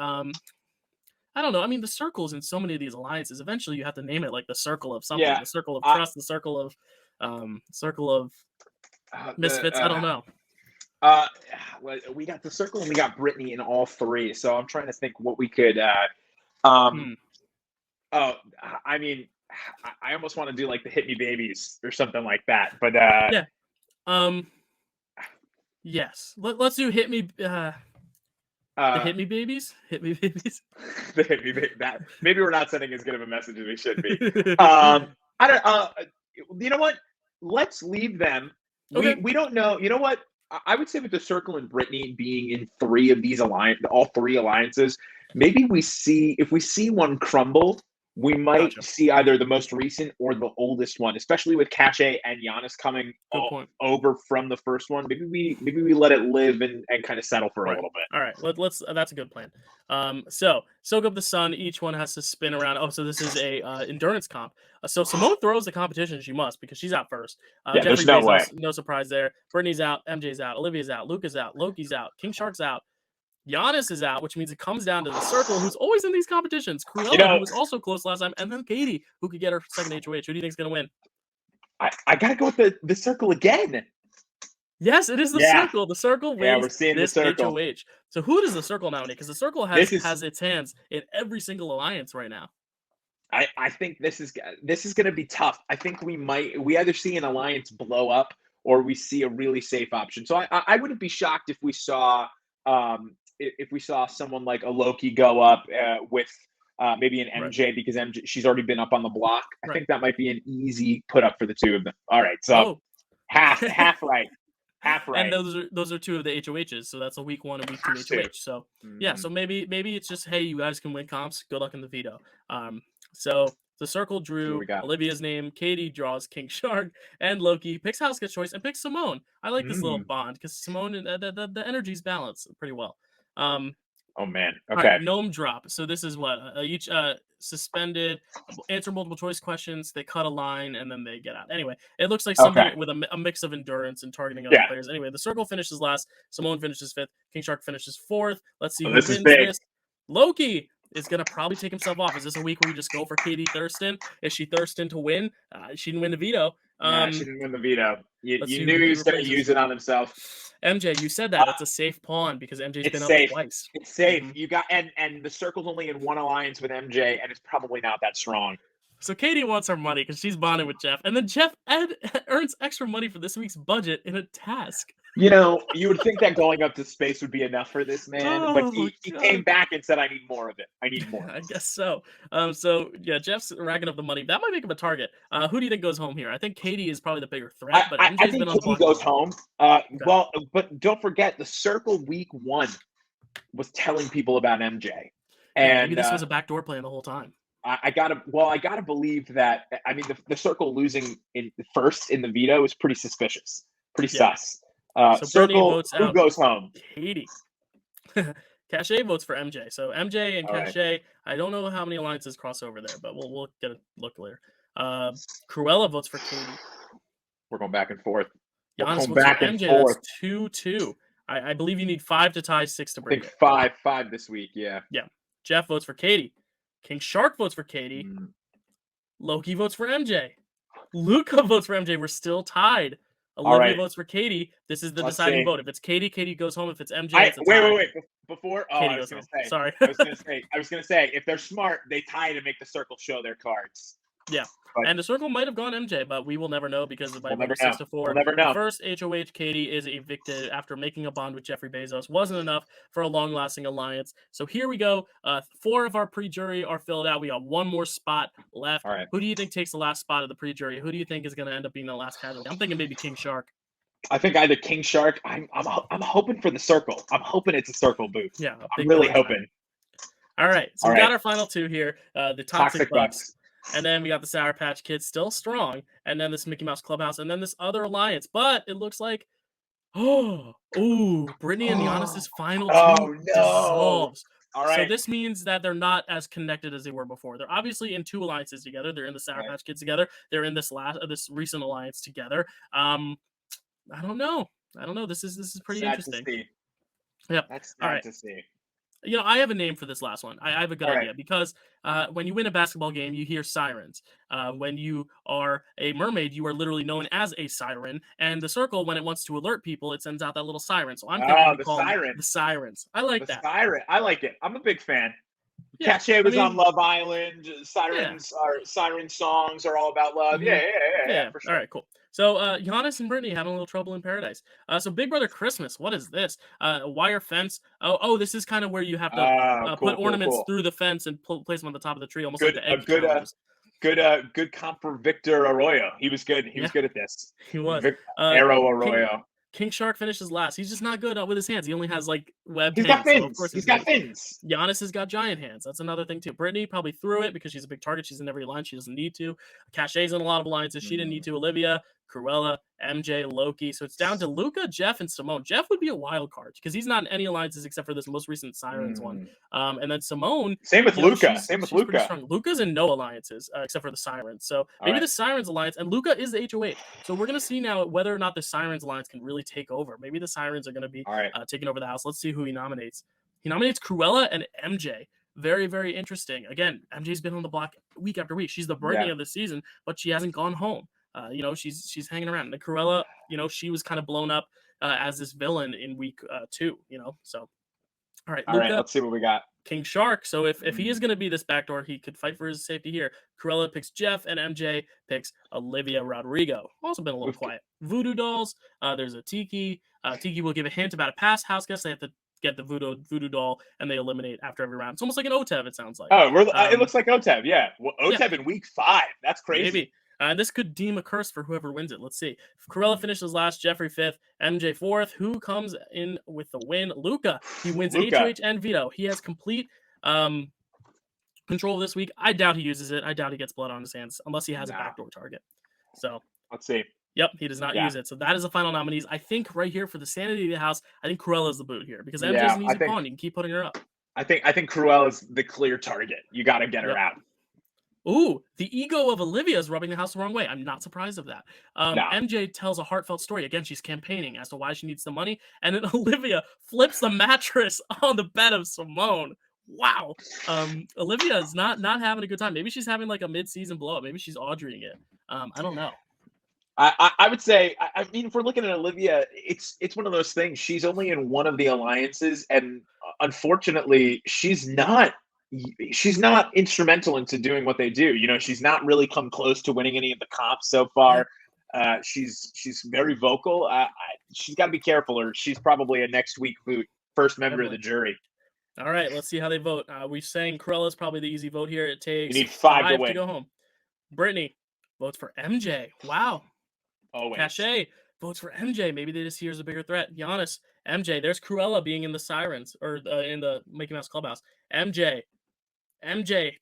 I don't know. I mean, the circles in so many of these alliances, eventually you have to name it like the circle of something, the circle of trust, the circle of misfits. I don't know. We got the circle and we got Brittany in all 3. So I'm trying to think what we could. I mean, I almost want to do like the Hit Me Babies or something like that. But yeah. Yes. Let's do Hit Me. The Hit Me Babies? Hit Me Babies? The Hit Me Babies. Maybe we're not sending as good of a message as we should be. I don't. You know what? Let's leave them. Okay. We don't know. You know what? I would say with the circle and Brittany being in 3 of these all 3 alliances, maybe if we see one crumble, we might see either the most recent or the oldest one, especially with Cachet and Giannis coming over from the first one. Maybe we let it live and kind of settle for a little bit. All right, let's. That's a good plan. So soak up the sun. Each one has to spin around. Oh, so this is a endurance comp. So Simone throws the competition. She must because she's out first. There's no way. No surprise there. Brittany's out. MJ's out. Olivia's out. Luca's out. Loki's out. King Shark's out. Giannis is out, which means it comes down to the circle, who's always in these competitions. Cruella, who was also close last time, and then Katie, who could get her second HOH. Who do you think is going to win? I got to go with the circle again. Yes, it is the circle. The circle wins. Yeah, we're seeing this the circle. HOH. So who does the circle nominate? Because the circle has its hands in every single alliance right now. I think this is going to be tough. I think we either see an alliance blow up or we see a really safe option. So I wouldn't be shocked if we saw someone like a Loki go up with maybe an MJ because MJ, she's already been up on the block. I think that might be an easy put up for the 2 of them. All right, so half right. Half And right. those are two of the HOHs. So that's a week 1 and week 2 Has to. HOH. So yeah, so maybe it's just, hey, you guys can win comps. Good luck in the veto. So the circle See what drew we got. Olivia's name. Katie draws King Shark, and Loki picks House Gets Choice and picks Simone. I like this little bond because Simone and the energy's balanced pretty well. Oh man. All right, Okay. gnome drop. So this is what each suspended answer multiple choice questions. They cut a line and then they get out. Anyway, it looks like something Okay. with a mix of endurance and targeting other Yeah. players. Anyway, the circle finishes last. Simone finishes 5th. King Shark finishes 4th. Let's see Oh, who this is wins big. this. Loki is gonna probably take himself off. Is this a week where we just go for Katie Thurston? Is she Thurston to win? She didn't win the veto. Nah, she didn't win the veto. Let's see You who knew he he was going to replaces. use it on himself. MJ, you said that it's a safe pawn because MJ's It's been safe. up twice. It's safe. You got and the circle's only in one alliance with MJ, and it's probably not that strong. So Katie wants her money because she's bonding with Jeff, and then Jeff earns extra money for this week's budget in a task. You know, you would think that going up to space would be enough for this man, but he God. came back and said, "I need more of it. I need more." I guess so. So yeah, Jeff's racking up the money. That might make him a target. Who do you think goes home here? I think Katie is probably the bigger threat, but I MJ's think been on the Katie block. goes home. Well, but don't forget the circle week 1 was telling people about MJ, and maybe this was a backdoor plan the whole time. I gotta believe that. I mean, the circle losing in first in the veto is pretty suspicious, pretty sus. So Circle, votes who out goes home? Katie. Cachet votes for MJ. So MJ and Cachet, I don't know how many alliances cross over there, but we'll get a look later. Cruella votes for Katie. We're going back and forth. Giannis votes for MJ. That's 2-2. I believe you need 5 to tie, 6 to break it. I think 5 this week. Yeah. Yeah. Jeff votes for Katie. King Shark votes for Katie. Loki votes for MJ. Luca votes for MJ. We're still tied. Olivia votes for Katie. This is the deciding vote. If it's Katie, Katie goes home. If it's MJ, it's a tie. Wait. Before, Katie goes home. Sorry. I was gonna say, if they're smart, they tie to make the circle show their cards. Yeah. And the circle might have gone MJ, but we will never know because by we'll 6-4. We'll never know. The first HOH, Katie is evicted after making a bond with Jeffrey Bezos. Wasn't enough for a long-lasting alliance. So here we go. 4 of our pre-jury are filled out. We got 1 more spot left. All right. Who do you think takes the last spot of the pre-jury? Who do you think is going to end up being the last casualty? I'm thinking maybe King Shark. I think either King Shark. I'm hoping for the circle. I'm hoping it's a circle boot. Yeah. I'm really hoping. All right. So we got our final 2 here. The Toxic Bucks. And then we got the Sour Patch Kids still strong. And then this Mickey Mouse Clubhouse. And then this other alliance. But it looks like, Brittany and Giannis's final 2 dissolves. All right. So this means that they're not as connected as they were before. They're obviously in 2 alliances together. They're in the Sour Patch Kids together. They're in this recent alliance together. I don't know. This is pretty interesting. Yeah. That's sad to see. You know, I have a name for this last one. I have a good idea because when you win a basketball game, you hear sirens. When you are a mermaid, you are literally known as a siren. And the circle, when it wants to alert people, it sends out that little siren. So I'm thinking the sirens. I like that. Siren. I like it. I'm a big fan. Yeah, Cachet was on Love Island. Sirens siren songs are all about love. Yeah, for sure. All right, cool. So Giannis and Brittany having a little trouble in paradise. So Big Brother Christmas, what is this? A wire fence. Oh, this is kind of where you have to put ornaments through the fence and place them on the top of the tree, almost like the egg challenges. Good comp for Victor Arroyo. He was good. He was good at this. He was. Arrow Arroyo. King Shark finishes last. He's just not good with his hands. He only has like webbed hands. He's got fins. Giannis has got giant hands. That's another thing too. Brittany probably threw it because she's a big target. She's in every line. She doesn't need to. Cachet's in a lot of alliances. She didn't need to. Olivia, Cruella, MJ, Loki. So it's down to Luca, Jeff, and Simone. Jeff would be a wild card because he's not in any alliances except for this most recent Sirens one. And then Simone. Same with Luca. Luca's in no alliances except for the Sirens. So maybe the Sirens alliance, and Luca is the HOH. So we're going to see now whether or not the Sirens alliance can really take over. Maybe the Sirens are going to be taking over the house. Let's see who he nominates. He nominates Cruella and MJ. Very, very interesting. Again, MJ's been on the block week after week. She's the Brittany of the season, but she hasn't gone home. She's hanging around. And Cruella, she was kind of blown up as this villain in week 2, So, all right, Luca, let's see what we got. King Shark. So if he is going to be this backdoor, he could fight for his safety here. Cruella picks Jeff, and MJ picks Olivia Rodrigo. Also been a little quiet. Voodoo dolls. There's a Tiki. Tiki will give a hint about a past house guest. They have to get the voodoo doll, and they eliminate after every round. It's almost like an OTEV, it sounds like. It looks like OTEV, yeah. Well, OTEV in week 5. That's crazy. Maybe. This could deem a curse for whoever wins it. Let's see. If Cruella finishes last, Jeffrey fifth, MJ fourth. Who comes in with the win? Luca. He wins Luca. HOH and veto. He has complete control this week. I doubt he uses it. I doubt he gets blood on his hands unless he has a backdoor target. So let's see. Yep, he does not use it. So that is the final nominees. I think right here for the sanity of the house, I think Cruella is the boot here because MJ's an easy pawn. You can keep putting her up. I think Cruella is the clear target. You got to get her out. Ooh, the ego of Olivia is rubbing the house the wrong way. I'm not surprised of that. MJ tells a heartfelt story. Again, she's campaigning as to why she needs the money. And then Olivia flips the mattress on the bed of Simone. Wow. Olivia is not having a good time. Maybe she's having like a mid-season blow up. Maybe she's Audreying it. I don't know. I would say, I mean, if we're looking at Olivia, it's one of those things. She's only in one of the alliances, and unfortunately, she's not instrumental into doing what they do. You know, she's not really come close to winning any of the comps so far. She's very vocal. She's got to be careful, or she's probably a next week boot, first member of the jury. All right, let's see how they vote. We're saying Cruella is probably the easy vote here. It takes you need five to go home. Brittany votes for MJ. Wow. Always. Cachet votes for MJ. Maybe they just see her as a bigger threat. Giannis, MJ. There's Cruella being in the Sirens or in the Mickey Mouse Clubhouse. MJ,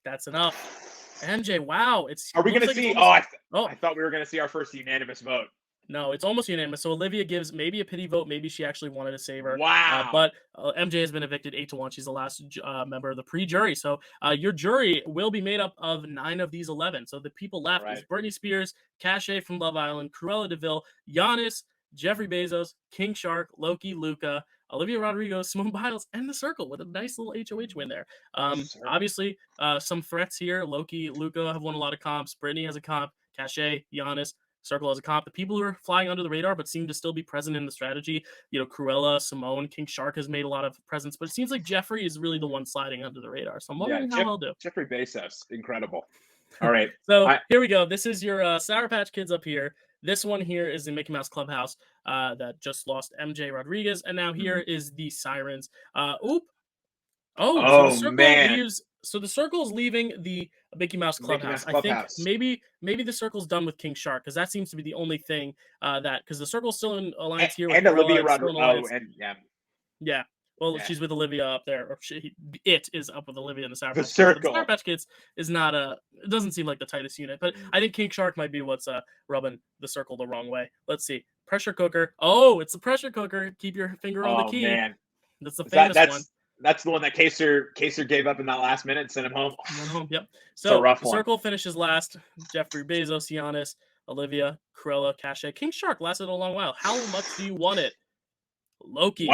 that's enough. MJ, wow. Are we going to see? I thought we were going to see our first unanimous vote. No, it's almost unanimous. So Olivia gives maybe a pity vote. Maybe she actually wanted to save her. Wow. But MJ has been evicted 8-1. She's the last member of the pre-jury. So your jury will be made up of 9 of these 11. So the people left is Britney Spears, Cachet from Love Island, Cruella DeVille, Giannis, Jeffrey Bezos, King Shark, Loki, Luca, Olivia Rodrigo, Simone Biles, and The Circle with a nice little HOH win there. Obviously, some threats here. Loki, Luca have won a lot of comps. Britney has a comp. Cachet, Giannis, Circle as a comp. The people who are flying under the radar but seem to still be present in the strategy, you know, Cruella, Simone, King Shark has made a lot of presence, but it seems like Jeffrey is really the one sliding under the radar. So I'm wondering how he'll do. Jeffrey Bezos, incredible. All right. So here we go. This is your Sour Patch Kids up here. This one here is the Mickey Mouse Clubhouse that just lost MJ Rodriguez, and now here is the Sirens. So the Circle leaves. So the Circle is leaving the Mickey Mouse Clubhouse. I think maybe the Circle's done with King Shark because that seems to be the only thing because the Circle's still in alliance here with and Olivia Rodrigo. Yeah. Well, she's with Olivia up there, or it is up with Olivia in the Sour Patch. The Circle. The Sour Patch Kids is not it doesn't seem like the tightest unit, but I think King Shark might be what's rubbing the Circle the wrong way. Let's see. Pressure cooker. Oh, it's the pressure cooker. Keep your finger on the key. Man. That's the famous one. That's the one that Kaser gave up in that last minute and sent him home. Yep. So the Circle finishes last. Jeffrey Bezos, Giannis, Olivia, Cruella, Cachet. King Shark lasted a long while. How much do you want it? Loki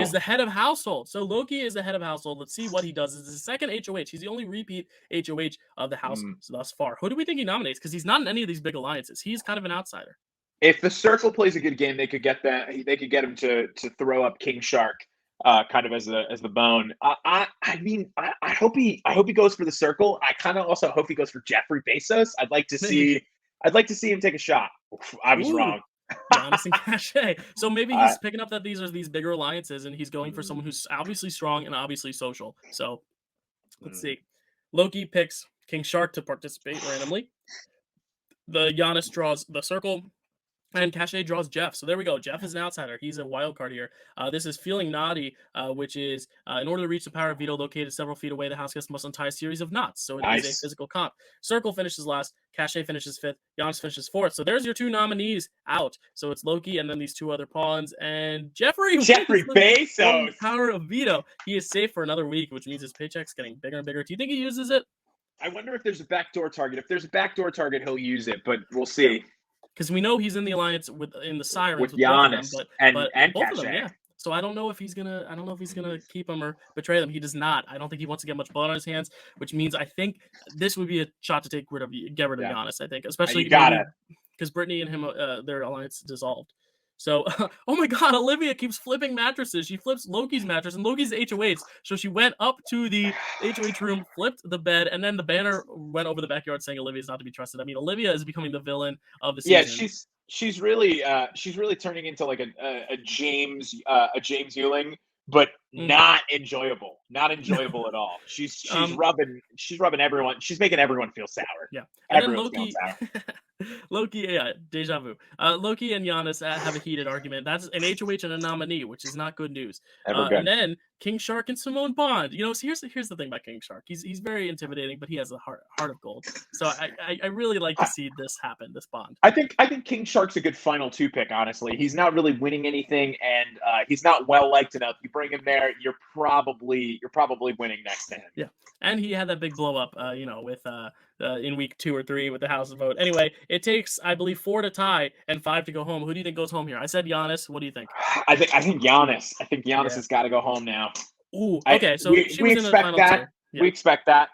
is the head of household. So Loki is the head of household. Let's see what he does. It's his second HOH. He's the only repeat HOH of the house thus far. Who do we think he nominates? Because he's not in any of these big alliances. He's kind of an outsider. If the Circle plays a good game, they could get him to throw up King Shark. Kind of as the bone. I hope he goes for the Circle. I kind of also hope he goes for Jeffrey Bezos. I'd like to see him take a shot. I was wrong. Giannis and Cachet. So maybe he's picking up that these are these bigger alliances, and he's going for someone who's obviously strong and obviously social. So let's see. Loki picks King Shark to participate randomly. The Giannis draws the Circle. And Cachet draws Jeff. So there we go. Jeff is an outsider. He's a wild card here. This is Feeling Naughty, which is in order to reach the power of veto located several feet away, the house guest must untie a series of knots. So it is a physical comp. Circle finishes last. Cachet finishes 5th. Giannis finishes 4th. So there's your 2 nominees out. So it's Loki and then these 2 other pawns. And Jeffrey Bezos. Power of veto. He is safe for another week, which means his paycheck's getting bigger and bigger. Do you think he uses it? I wonder if there's a backdoor target. If there's a backdoor target, he'll use it, but we'll see. Because we know he's in the alliance in the Sirens with Giannis and both of them, yeah. So I don't know if he's gonna keep them or betray them. He does not. I don't think he wants to get much blood on his hands, which means I think this would be a shot to get rid of Giannis. I think, especially because Brittany and him, their alliance dissolved. So, oh my God, Olivia keeps flipping mattresses. She flips Loki's mattress and Loki's HOH. So she went up to the HOH room, flipped the bed, and then the banner went over the backyard saying Olivia's not to be trusted. I mean, Olivia is becoming the villain of the season. Yeah, she's really turning into like a James Ewing, but not enjoyable at all. She's rubbing everyone. She's making everyone feel sour. Yeah, and then Loki. Loki, yeah, deja vu. Loki and Giannis have a heated argument. That's an HOH and a nominee, which is not good news. Ever And good. then King Shark and Simone Bond. You know, so here's the thing about King Shark. He's very intimidating, but he has a heart of gold. So I really like to I, see this happen. This bond. I think King Shark's a good final two pick. Honestly, he's not really winning anything, and he's not well liked enough. You bring him there, you're probably winning next to him. Yeah, and he had that big blow up, with in week 2 or 3 with the House vote. Anyway, it takes, I believe, 4 to tie and 5 to go home. Who do you think goes home here? I said Giannis. What do you think? I think Giannis. I think Giannis Yeah. has got to go home now. Ooh, okay. So she we was in the expect final that. 2. Yeah. We expect that.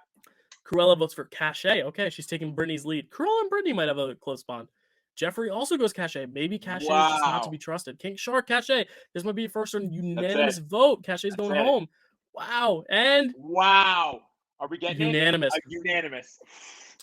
Cruella votes for Cachet. Okay, she's taking Brittany's lead. Cruella and Brittany might have a close bond. Jeffrey also goes Cachet. Maybe Cachet is just not to Wow. be trusted. King Shark, Cachet. This might be a first unanimous it. vote. Cachet's That's going it. home. Wow. And Wow. Are we getting unanimous. Unanimous.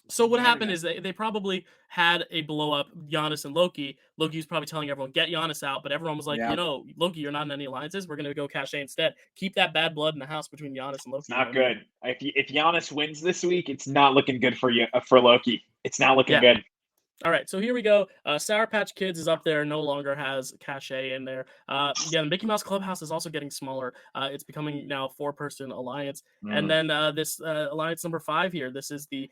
So what happened is they probably had a blow up, Giannis and Loki. Loki was probably telling everyone, get Giannis out, but everyone was like, Yeah. Loki, you're not in any alliances. We're going to go Cachet instead. Keep that bad blood in the house between Giannis and Loki. It's not good. If Giannis wins this week, it's not looking good for you for Loki. It's not looking good. All right, so here we go. Sour Patch Kids is up there, no longer has Cachet in there. Yeah, the Mickey Mouse Clubhouse is also getting smaller. It's becoming now a 4-person alliance. And then this alliance number 5 here, this is the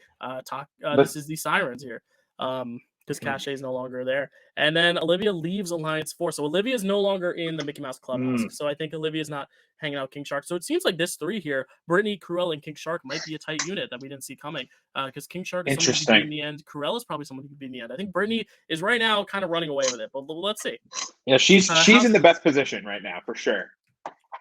this is the Sirens here. Because Cachet is no longer there. And then Olivia leaves Alliance 4. So Olivia is no longer in the Mickey Mouse Clubhouse. So I think Olivia's not hanging out with King Shark. So it seems like this 3 here, Brittany, Cruella, and King Shark might be a tight unit that we didn't see coming. Because King Shark is someone who could be in the end. Cruella is probably someone who could be in the end. I think Brittany is right now kind of running away with it. But let's see. Yeah, she's in the best position right now, for sure.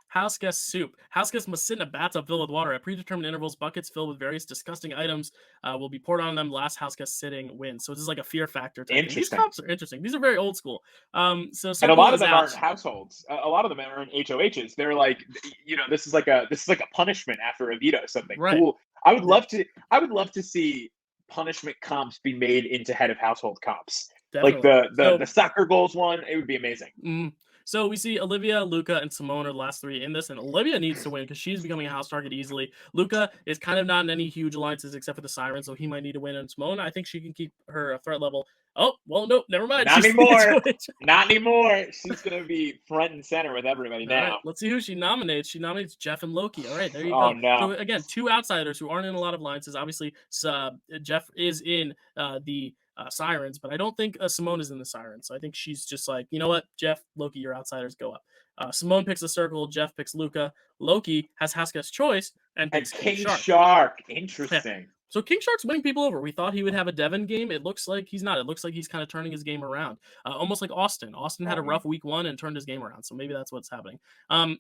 House guest soup. House guests must sit in a bathtub filled with water at predetermined intervals. Buckets filled with various disgusting items will be poured on them. Last house guest sitting wins. So this is like a fear factor type thing. These comps are interesting. These are very old school. And a lot of them aren't households. A lot of them are in HOHs. They're like, this is like a punishment after a veto. Something cool. I would love to see punishment comps be made into head of household comps. Definitely. Like the soccer goals one. It would be amazing. So we see Olivia, Luca, and Simone are the last 3 in this, and Olivia needs to win because she's becoming a house target easily. Luca is kind of not in any huge alliances except for the Siren, so he might need to win. And Simone, I think she can keep her threat level. Oh, well, no, never mind. Not anymore. Not anymore. She's going to be front and center with everybody now. Right, let's see who she nominates. She nominates Jeff and Loki. All right, there you go. Oh, no. So again, 2 outsiders who aren't in a lot of alliances. Obviously, Jeff is in the Sirens, but I don't think Simone is in the Sirens. So I think she's just like, you know what, Jeff, Loki, your outsiders go up. Simone picks the circle. Jeff picks Luca. Loki has Haska's choice and picks King Shark. Interesting. Yeah. So King Shark's winning people over. We thought he would have a Devin game. It looks like he's not. It looks like he's kind of turning his game around, almost like Austin. Austin had a rough week 1 and turned his game around. So maybe that's what's happening.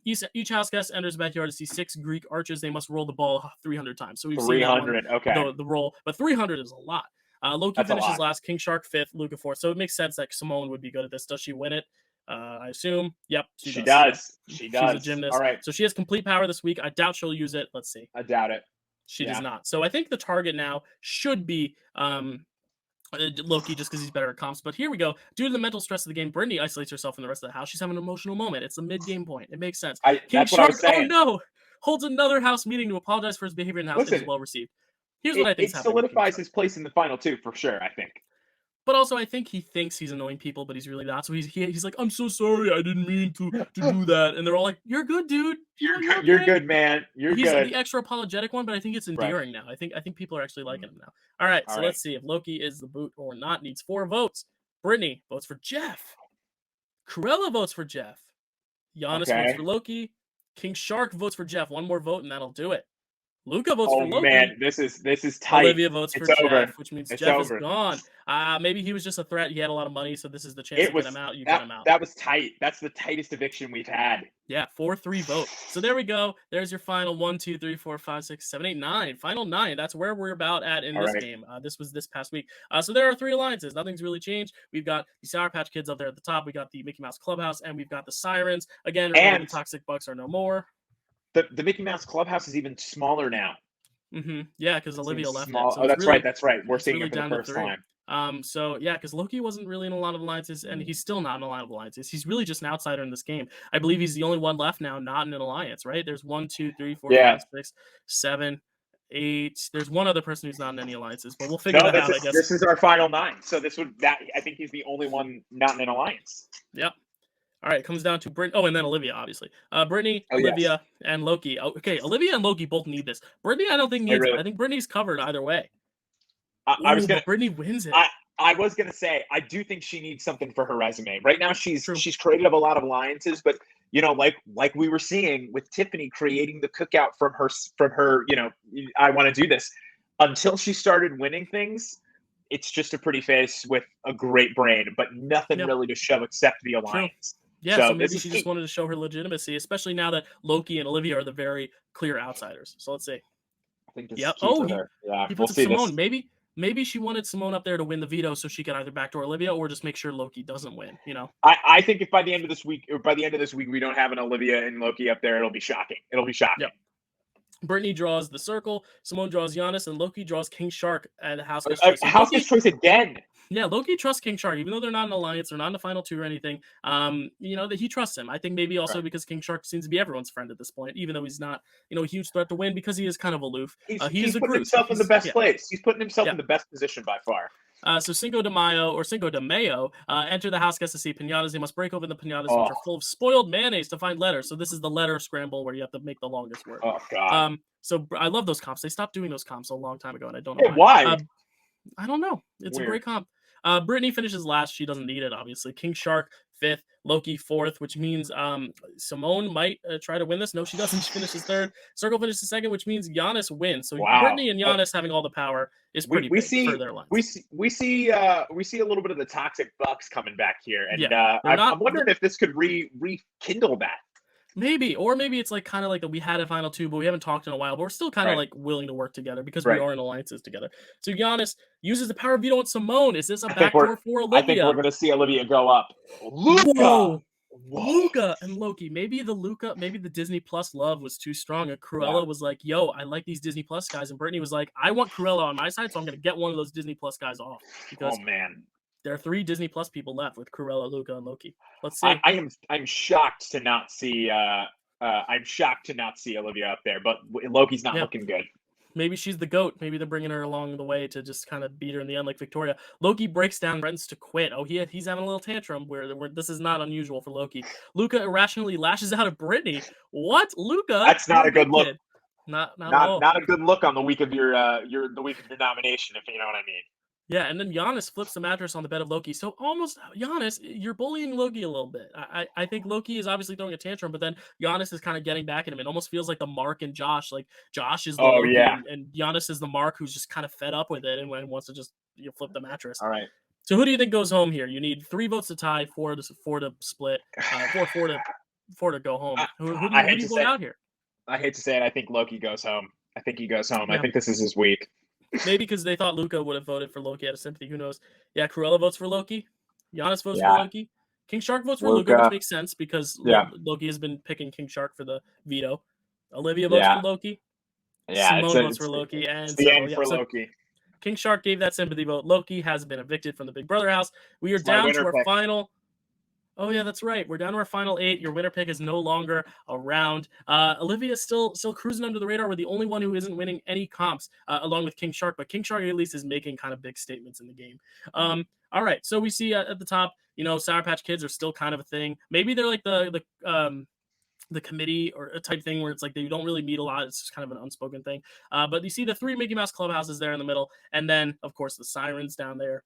Each house guest enters the backyard to see 6 Greek arches. They must roll the ball 300 times. So we've 300. Seen okay. The roll, but 300 is a lot. Loki That's finishes last. King Shark 5th. Luca 4th. So it makes sense that Simone would be good at this. Does she win it? I assume. Yep. She does. She's a gymnast. All right. So she has complete power this week. I doubt she'll use it. Let's see. I doubt it. She does not. So I think the target now should be Loki, just because he's better at comps. But here we go. Due to the mental stress of the game, Brittany isolates herself from the rest of the house. She's having an emotional moment. It's a mid-game point. It makes sense. King Shark, oh no, holds another house meeting to apologize for his behavior in the house. It is well received. Here's what I think. It solidifies his place in the final 2 for sure, I think. But also, I think he thinks he's annoying people, but he's really not. So he's like, I'm so sorry, I didn't mean to do that. And they're all like, you're good, dude. You're good, man. He's good. The extra apologetic one, but I think it's endearing now. I think people are actually liking him now. All right, so let's see if Loki is the boot or not. Needs 4 votes. Brittany votes for Jeff. Cruella votes for Jeff. Giannis votes for Loki. King Shark votes for Jeff. 1 more vote, and that'll do it. Luca votes for Loki. Oh man, this is tight. Olivia votes for Jeff, which means Jeff is gone. Maybe he was just a threat. He had a lot of money, so this is the chance to get him out. You get him out. That was tight. That's the tightest eviction we've had. Yeah, 4-3 vote. So there we go. There's your final 1, 2, 3, 4, 5, 6, 7, 8, 9. Final 9. That's where we're about at in this game. This was this past week. So there are 3 alliances. Nothing's really changed. We've got the Sour Patch Kids up there at the top. We got the Mickey Mouse Clubhouse, and we've got the Sirens. Again, the Toxic Bucks are no more. The Mickey Mouse Clubhouse is even smaller now. Yeah, because Olivia left it. So that's right. That's right. We're seeing it for the first time. So yeah, because Loki wasn't really in a lot of alliances, and he's still not in a lot of alliances. He's really just an outsider in this game. I believe he's the only one left now not in an alliance, right? There's 1, 2, 3, 4, 5, 6, 7, 8. There's one other person who's not in any alliances, but we'll figure No, that out, I guess. this is our final 9. So I think he's the only one not in an alliance. Yep. All right, it comes down to Brit. Oh, and then Olivia, obviously. Brittany, Oh, yes. Olivia, and Loki. Oh, okay, Olivia and Loki both need this. Brittany, I don't think I needs it. really, I think Brittany's covered either way. I was Ooh, gonna, but Brittany wins it. I was gonna say I do think she needs something for her resume. Right now, she's True. created up a lot of alliances, but like we were seeing with Tiffany creating the cookout from her. I want to do this until she started winning things. It's just a pretty face with a great brain, but nothing Yep. really to show except the True. alliance. Yeah, So so maybe this is she key. just wanted to show her legitimacy, especially now that Loki and Olivia are the very clear outsiders. So let's see. I think this is Yep. key Oh, for her. Yeah, he we'll puts up see Simone. this. Maybe she wanted Simone up there to win the veto so she could either backdoor Olivia or just make sure Loki doesn't win. I think if by the end of this week we don't have an Olivia and Loki up there, it'll be shocking. It'll be shocking. Yep. Brittany draws the circle, Simone draws Giannis, and Loki draws King Shark at House Guest Choice. So House Guest Choice again. Yeah, Loki trusts King Shark, even though they're not in alliance, they're not in the final 2 or anything. That he trusts him. I think maybe also Right. because King Shark seems to be everyone's friend at this point, even though he's not, a huge threat to win because he is kind of aloof. He's a putting Groot. himself in the best Yeah. place. He's putting himself Yeah. in the best position by far. So Cinco de Mayo enter the house guests to see pinatas. They must break open the pinatas, Oh. which are full of spoiled mayonnaise, to find letters. So this is the letter scramble where you have to make the longest word. Oh God. So I love those comps. They stopped doing those comps a long time ago, and I don't know Hey, why? I don't know. It's Weird. a great comp. Brittany finishes last. She doesn't need it, obviously. King Shark 5th, Loki 4th, which means Simone might try to win this. No, she doesn't. She finishes 3rd. Circle finishes 2nd, which means Giannis wins. So Wow. Brittany and Giannis having all the power is pretty big for their lines. We see a little bit of the toxic Bucks coming back here, and I'm wondering if this could rekindle that. Maybe, or maybe it's like kind of like that we had a final 2, but we haven't talked in a while. But we're still kind of Right. like willing to work together because Right. we are in alliances together. So Giannis uses the power of veto on Simone. Is this a I think backdoor for Olivia? I think we're going to see Olivia go up. Luca. Whoa. Luca and Loki. Maybe the Disney Plus love was too strong. And Cruella was like, yo, I like these Disney Plus guys. And Brittany was like, I want Cruella on my side, so I'm going to get one of those Disney Plus guys off. Because Oh man. there are 3 Disney Plus people left with Cruella, Luca, and Loki. Let's see. I'm shocked to not see Olivia up there, but Loki's not looking good. Maybe she's the GOAT. Maybe they're bringing her along the way to just kind of beat her in the end like Victoria. Loki breaks down, threatens to quit. Oh, he's having a little tantrum where this is not unusual for Loki. Luca irrationally lashes out at Brittany. What? Luca? That's not a good look. Kid. Not at all. Not a good look on the week of your nomination, if you know what I mean. Yeah, and then Giannis flips the mattress on the bed of Loki. So almost, Giannis, you're bullying Loki a little bit. I think Loki is obviously throwing a tantrum, but then Giannis is kind of getting back at him. It almost feels like the Mark and Josh. Like Josh is the Loki, and Giannis is the Mark who's just kind of fed up with it and wants to just flip the mattress. All right. So who do you think goes home here? You need 3 votes to tie, 4 to split, 4 to go home. Who do you vote out here? I hate to say it. I think Loki goes home. I think he goes home. Yeah. I think this is his week. Maybe because they thought Luca would have voted for Loki out of sympathy. Who knows? Yeah, Cruella votes for Loki. Giannis votes for Loki. King Shark votes for Luca, which makes sense because Loki has been picking King Shark for the veto. Olivia votes for Loki. Simone votes for Loki. And it's the end for Loki. King Shark gave that sympathy vote. Loki has been evicted from the Big Brother house. We are down to our final... Oh, yeah, that's right. We're down to our final 8. Your winner pick is no longer around. Olivia is still cruising under the radar. We're the only one who isn't winning any comps, along with King Shark. But King Shark at least is making kind of big statements in the game. All right, so we see at the top, Sour Patch Kids are still kind of a thing. Maybe they're like the committee or a type thing where it's like they don't really meet a lot. It's just kind of an unspoken thing. But you see the 3 Mickey Mouse clubhouses there in the middle. And then, of course, the sirens down there.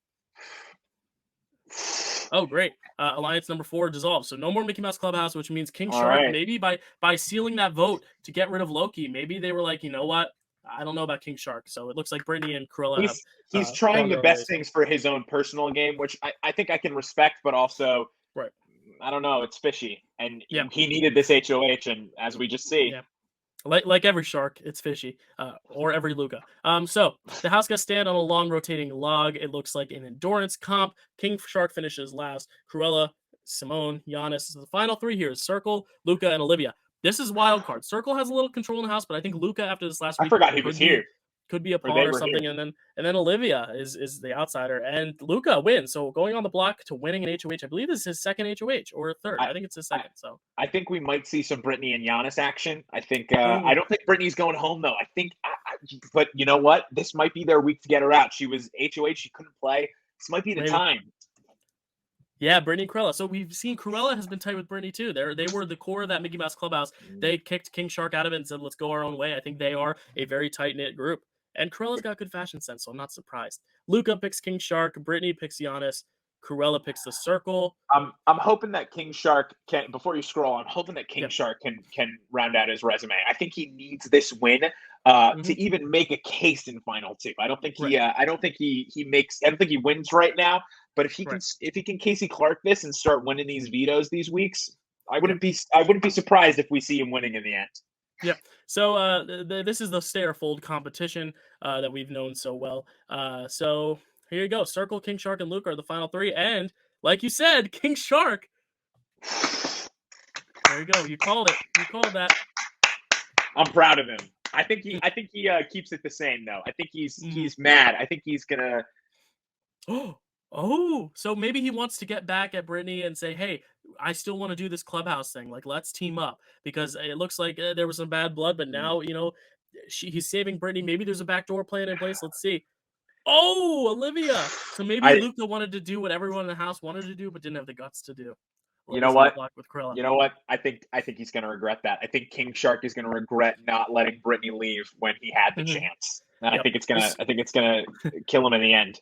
Oh, great. Alliance number 4 dissolved. So no more Mickey Mouse Clubhouse, which means King Shark, maybe by sealing that vote to get rid of Loki, maybe they were like, you know what? I don't know about King Shark. So it looks like Brittany and Cruella he's trying the best things for his own personal game, which I think I can respect, but also, I don't know, it's fishy. And he needed this HOH, and as we just see. Yeah. Like every shark, it's fishy, or every Luca. So the house guests stand on a long rotating log. It looks like an endurance comp. King Shark finishes last. Cruella, Simone, Giannis. The final 3 here is Circle, Luca, and Olivia. This is wild card. Circle has a little control in the house, but I think Luca after this last week, I forgot he was here. Could be a pawn or something, and then Olivia is the outsider, and Luca wins. So going on the block to winning an HOH, I believe this is his second HOH or third. I think it's his second. So I think we might see some Brittany and Giannis action. I think I don't think Brittany's going home though. I think but you know what? This might be their week to get her out. She was HOH. She couldn't play. This might be the Maybe. time. Yeah, Brittany Cruella. So we've seen Cruella has been tight with Brittany too. They were the core of that Mickey Mouse Clubhouse. They kicked King Shark out of it and said, "Let's go our own way." I think they are a very tight knit group. And Cruella's got good fashion sense, so I'm not surprised. Luca picks King Shark. Brittany picks Giannis. Cruella picks the Circle. I'm hoping that King Shark can. Before you scroll, I'm hoping that King Shark can round out his resume. I think he needs this win to even make a case in final two. I don't think he. I don't think he makes. I don't think he wins right now. But if he can Casey Clark this and start winning these vetoes these weeks, I wouldn't be surprised if we see him winning in the end. Yeah. So this is the stay or fold competition that we've known so well. So here you go. Circle, King Shark, and Luke are the final three. And like you said, King Shark. There you go. You called it. You called that. I'm proud of him. I think he keeps it the same though. I think he's mad. I think he's gonna. Oh, so maybe he wants to get back at Brittany and say, "Hey, I still want to do this clubhouse thing. Like, let's team up," because it looks like there was some bad blood, but now he's saving Brittany. Maybe there's a backdoor plan in place. Let's see. Oh, Olivia. So maybe Luca wanted to do what everyone in the house wanted to do, but didn't have the guts to do. You know what? I think he's going to regret that. I think King Shark is going to regret not letting Brittany leave when he had the chance. And I think it's gonna kill him in the end.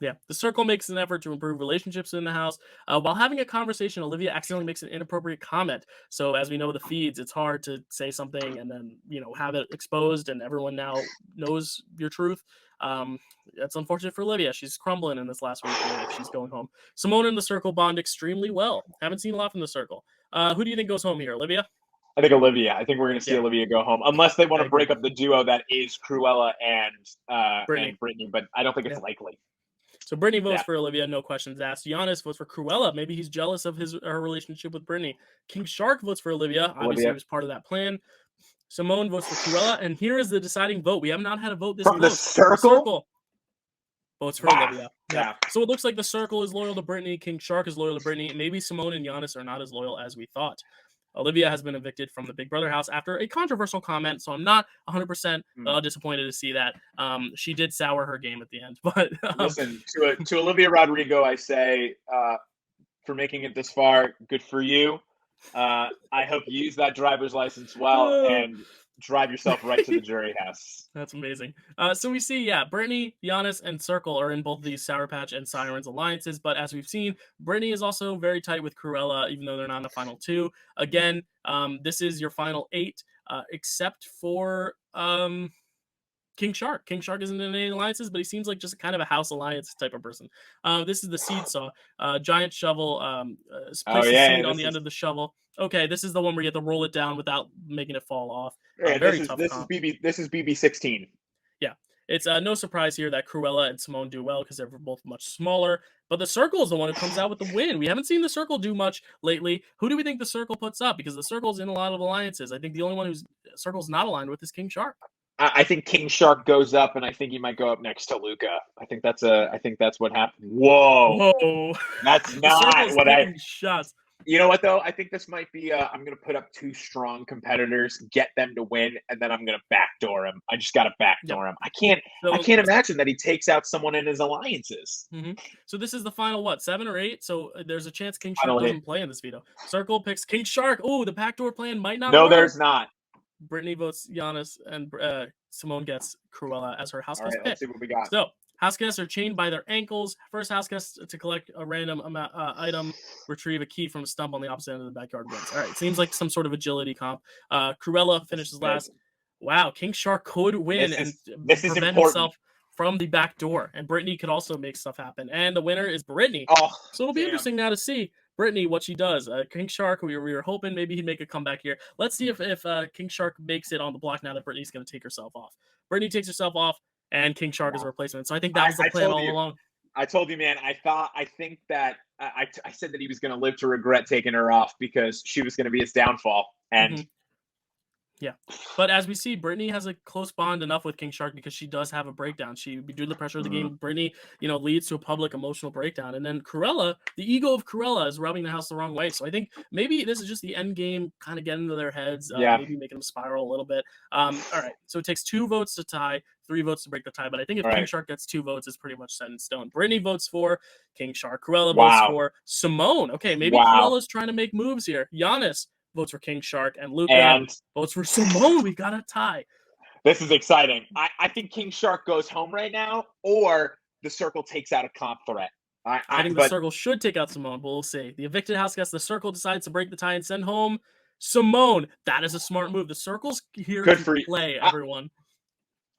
Yeah, the Circle makes an effort to improve relationships in the house. While having a conversation, Olivia accidentally makes an inappropriate comment. So as we know the feeds, it's hard to say something and then have it exposed and everyone now knows your truth. That's unfortunate for Olivia. She's crumbling in this last week. She's going home. Simone and the Circle bond extremely well. Haven't seen a lot from the Circle. Who do you think goes home here, Olivia? I think Olivia. I think we're going to see Olivia go home, unless they want to break up the duo that is Cruella and Brittany. But I don't think it's likely. So Brittany votes for Olivia, no questions asked. Giannis votes for Cruella. Maybe he's jealous of her relationship with Brittany. King Shark votes for Olivia. Obviously, he was part of that plan. Simone votes for Cruella. And here is the deciding vote. We have not had a vote this close. The Circle votes for Olivia. Yeah. So it looks like the Circle is loyal to Brittany. King Shark is loyal to Brittany. Maybe Simone and Giannis are not as loyal as we thought. Olivia has been evicted from the Big Brother house after a controversial comment, so I'm not 100% disappointed to see that. She did sour her game at the end. But listen, to Olivia Rodrigo, I say, for making it this far, good for you. I hope you use that driver's license well and drive yourself right to the jury house. That's amazing. So we see, Brittany, Giannis, and Circle are in both of these Sour Patch and Sirens alliances. But as we've seen, Brittany is also very tight with Cruella, even though they're not in the final two. Again, this is your final 8, except for King Shark. King Shark isn't in any alliances, but he seems like just kind of a house alliance type of person. This is the seed saw. Giant shovel. Place the seed on the end of the shovel. Okay, this is the one where you have to roll it down without making it fall off. This is BB16. Yeah, it's no surprise here that Cruella and Simone do well because they're both much smaller. But the Circle is the one who comes out with the win. We haven't seen the Circle do much lately. Who do we think the Circle puts up? Because the Circle's in a lot of alliances. I think the only one who's Circle's not aligned with is King Shark. I think King Shark goes up, and I think he might go up next to Luca. I think that's what happened. Whoa, that's not what shots. You know what though? I think this might be. I'm going to put up 2 strong competitors, get them to win, and then I'm going to backdoor him. I just got to backdoor him. I can't imagine that he takes out someone in his alliances. So this is the final 7 or 8. So there's a chance King Shark doesn't play in this veto. Circle picks King Shark. Oh, the backdoor plan might not. No, work. There's not. Brittany votes Giannis, and Simone gets Cruella as her house guest pick. Let's see what we got. So house guests are chained by their ankles. First house guest to collect a random item, retrieve a key from a stump on the opposite end of the backyard wins. All right, seems like some sort of agility comp. Cruella finishes last. Wow, King Shark could win and prevent himself from the back door, and Brittany could also make stuff happen. And the winner is Brittany. So it'll be interesting now to see Brittany what she does. King Shark, we were hoping maybe he'd make a comeback here. Let's see if King Shark makes it on the block now that Brittany's going to take herself off. Brittany takes herself off, and King Shark is a replacement. So I think that was the plan all along. I told you, man. I think that I said that he was going to live to regret taking her off because she was going to be his downfall. And Yeah. But as we see, Brittany has a close bond enough with King Shark because she does have a breakdown. She, due to the pressure of the Mhm. game, Brittany, leads to a public emotional breakdown. And then Cruella, the ego of Cruella, is rubbing the house the wrong way. So I think maybe this is just the end game kind of getting into their heads, Yeah. maybe making them spiral a little bit. All right. So it takes 2 votes to tie, 3 votes to break the tie. But I think if All King right. Shark gets 2 votes, it's pretty much set in stone. Brittany votes for King Shark. Cruella votes Wow. for Simone. Okay, maybe Wow. Cruella's trying to make moves here. Giannis votes for King Shark, and Luca And votes for Simone. We got a tie. this is exciting. I think King Shark goes home right now, or the circle takes out a comp threat. I think the But circle should take out Simone, but we'll see. The evicted house guest, the circle decides to break the tie and send home Simone. That is a smart move. The circle's here good to for you. play, everyone.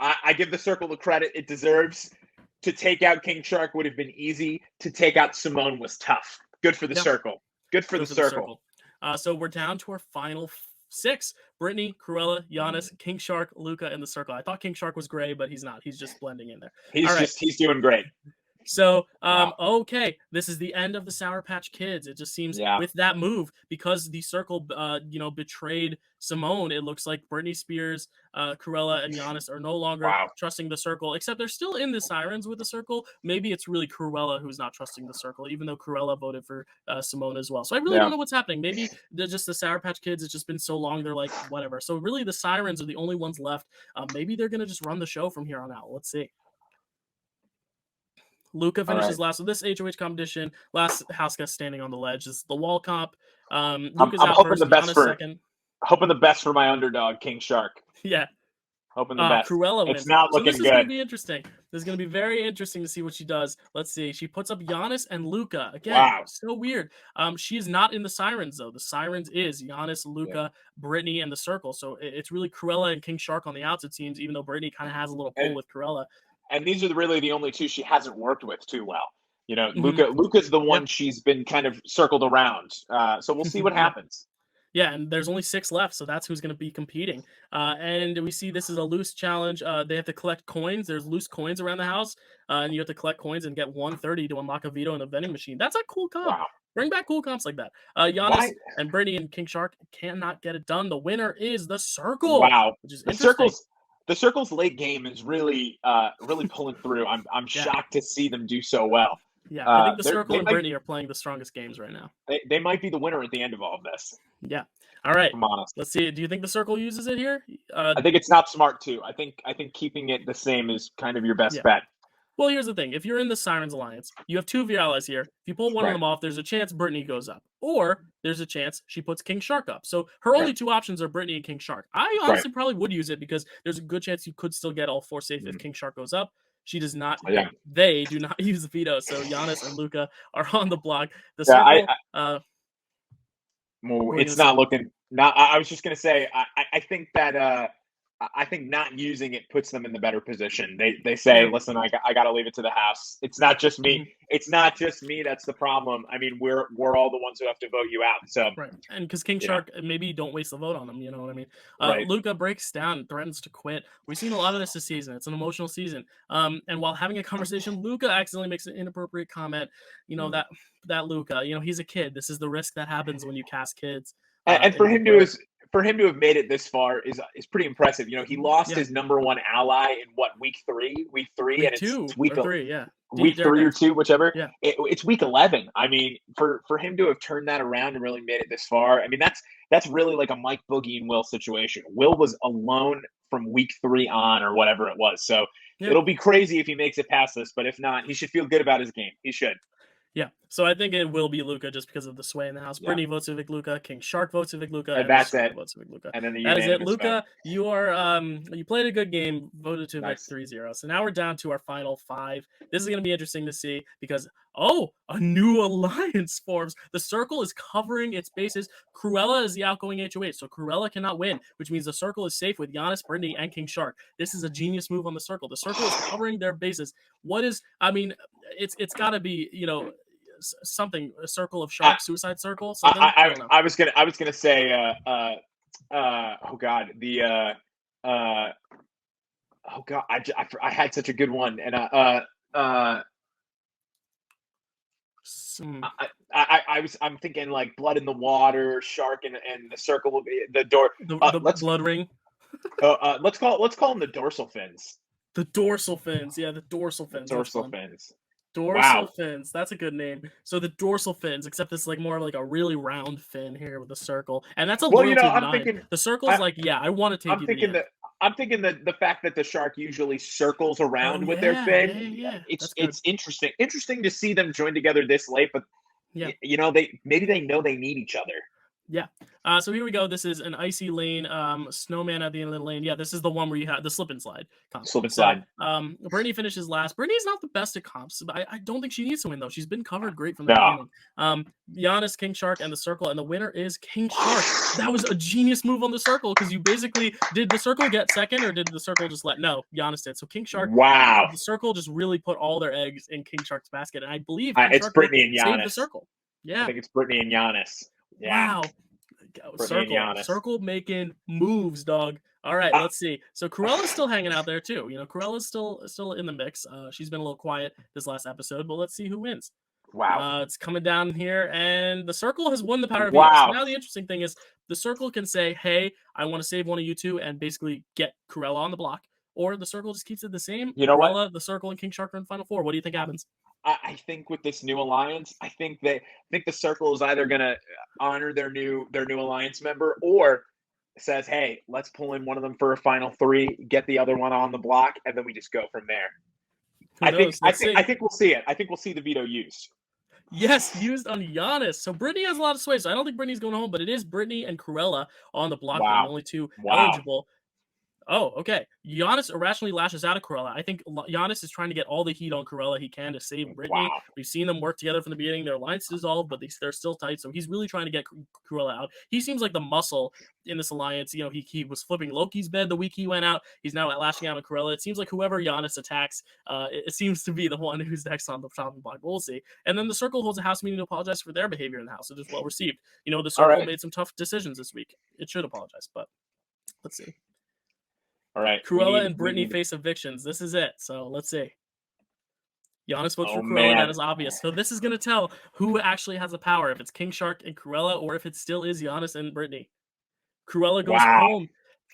I give the circle the credit it deserves. To take out King Shark would have been easy. To take out Simone was tough. Good for the Yeah. circle. Good for Go the for the circle. circle. So we're down to our final 6. Brittany, Cruella, Giannis, King Shark, Luca in the circle. I thought King Shark was gray, but he's not. He's just blending in there. All right. He's doing great. So, Wow. okay, this is the end of the Sour Patch Kids. It just seems Yeah. with that move, because the circle, betrayed Simone, it looks like Britney Spears, Cruella, and Giannis are no longer Wow. trusting the circle, except they're still in the sirens with the circle. Maybe it's really Cruella who's not trusting the circle, even though Cruella voted for Simone as well. So I really don't Yeah. know what's happening. Maybe they're just the Sour Patch Kids. It's just been so long, they're like, whatever. So really, the sirens are the only ones left. Maybe they're going to just run the show from here on out. Let's see. Luca All finishes right. last of this HOH competition. Last house guest standing on the ledge is the wall comp. I'm Luca's out hoping first. the best Giannis for second. hoping the best for my underdog, King Shark. Yeah. Hoping the best. Cruella It's wins. not So this looking is going to good. be interesting. This is going to be very interesting to see what she does. Let's see. She puts up Giannis and Luca. Again, Wow. so weird. She is not in the sirens, though. The sirens is Giannis, Luca, Brittany, and the circle. So it's really Cruella and King Shark on the outs, it seems, even though Brittany kind of has a little pull And, with Cruella. and these are really the only two she hasn't worked with too well. Mhm. Luca's the Yeah. one she's been kind of circled around. So we'll see what Yeah. happens. Yeah, and there's only 6 left, so that's who's going to be competing. And we see this is a loose challenge. They have to collect coins. There's loose coins around the house, and you have to collect coins and get 130 to unlock a veto in a vending machine. That's a cool comp. Wow. Bring back cool comps like that. Giannis Why? and Brittany and King Shark cannot get it done. The winner is the circle, Wow. which is The interesting. circle's late game is really pulling through. I'm Yeah, shocked to see them do so well. yeah. I think the circle They and might Brittany are playing the strongest games right now. they might be the winner at the end of all of this. Yeah. All right. If I'm honest. Let's see. Do you think the circle uses it here? I think it's not smart too. I think keeping it the same is kind of your best Yeah. bet. Well, here's the thing. If you're in the Sirens Alliance, you have 2 of your allies here. If you pull one of Right. them off, there's a chance Brittany goes up. Or there's a chance she puts King Shark up. So her only 2 options are Brittany and King Shark. I honestly probably would use it because there's a good chance you could still get all 4 safe if King Shark goes up. She does not. Yeah. They do not use the veto. So Giannis and Luca are on the block. The Yeah, circle. Well, you it's gonna not looking. Not. I was just gonna say. I think that. I think not using it puts them in the better position. They say, Yeah. listen, I got to leave it to the house. It's not just me. Mhm. It's not just me. That's the problem. I mean, we're all the ones who have to vote you out. So Right. And because King Yeah. Shark, maybe don't waste the vote on him. You know what I mean? Right. Luca breaks down and threatens to quit. We've seen a lot of this season. It's an emotional season. And while having a conversation, Luca accidentally makes an inappropriate comment. That Luca, he's a kid. This is the risk that happens when you cast kids. And in the play. for him to have made it this far is pretty impressive. He lost Yeah. his number one ally in what week three, Week and 2 it's week or 3, yeah. week Derek 3 or X. 2, whichever. Yeah. It's week 11. I mean, for him to have turned that around and really made it this far, I mean, that's really like a Mike Boogie and Will situation. Will was alone from week 3 on, or whatever it was. So Yeah. it'll be crazy if he makes it past this, but if not, he should feel good about his game. He should. Yeah, so I think it will be Luca just because of the sway in the house. Yeah. Brittany votes Evic Luca, King Shark votes Evic Luca, And and that's the circle it. votes Evic Luca. And then the That is it. unanimous vote. Luca, you are you played a good game, voted to Evic Nice. 3-0. So now we're down to our final 5. This is gonna be interesting to see because a new alliance forms. The circle is covering its bases. Cruella is the outgoing HOH, so Cruella cannot win, which means the circle is safe with Giannis, Brittany, and King Shark. This is a genius move on the circle. The circle is covering their bases. It's gotta be, something, a circle of sharks, suicide circle, something. I don't know. I was gonna say oh god, the oh god, I had such a good one, and Mm. I'm thinking like blood in the water, shark, and the circle, the door. The blood ring. Let's call them the dorsal fins. The dorsal fins. Yeah, the dorsal The fins. That's dorsal fun. fins. Dorsal Wow. fins. That's a good name. So the dorsal fins, except it's like more of like a really round fin here with a circle, and that's a Well, loyalty of the I'm nine. thinking, The circle's I, like, yeah, I want to take I'm you to the thinking end. that the fact that the shark usually circles Oh around with their yeah, fin, That's good. it's interesting to see them join together this late, but Yeah. they maybe they know they need each other. Yeah. So here we go. This is an icy lane. Snowman at the end of the lane. Yeah, this is the one where you have the slip and slide comp. Slip and So slide. Brittany finishes last. Brittany's not the best at comps, but I don't think she needs to win though. She's been covered great from the No. beginning. Giannis, King Shark, and the circle, and the winner is King Shark. That was a genius move on the circle because you basically did the circle get second or did the circle just let no? Giannis did. So King Shark, Wow. the circle just really put all their eggs in King Shark's basket, and I believe King It's Shark Brittany and saved the Giannis. circle. Yeah. I think it's Brittany and Giannis. Yeah. Wow. Brittany and Giannis. Circle making moves, dog. All right, let's see. So Cruella's still hanging out there too. You know, Cruella's still in the mix. She's been a little quiet this last episode, but let's see who wins. Wow. It's coming down here, and the circle has won the power of Wow. veto. So now the interesting thing is the circle can say, "Hey, I want to save one of you two," and basically get Cruella on the block, or the circle just keeps it the same. You know what? Cruella, the circle, and King Shark are in Final Four. What do you think happens? I think with this new alliance, I think the circle is either going to honor their new alliance member or says, "Hey, let's pull in one of them for a final three, get the other one on the block, and then we just go from there." Who knows? I think we'll see it. I think we'll see the veto used. Yes, used on Giannis. So Brittany has a lot of sway. So I don't think Brittany's going home, but it is Brittany and Cruella on the block. Wow. The only two Wow. eligible. Oh, okay. Giannis irrationally lashes out of Cruella. I think Giannis is trying to get all the heat on Cruella he can to save Brittany. Wow. We've seen them work together from the beginning. Their alliance dissolved, but they're still tight. So he's really trying to get Cruella out. He seems like the muscle in this alliance. You know, he was flipping Loki's bed the week he went out. He's now lashing out at Cruella. It seems like whoever Giannis attacks, it seems to be the one who's next on the chopping block. But we'll see. And then the circle holds a house meeting to apologize for their behavior in the house. It is well received. You know, the circle made some tough decisions this week. It should apologize, but let's see. All right. Cruella and Brittany face evictions. This is it. So let's see. Giannis votes for Cruella. That is obvious. So this is going to tell who actually has the power. If it's King Shark and Cruella, or if it still is Giannis and Brittany. Cruella goes home.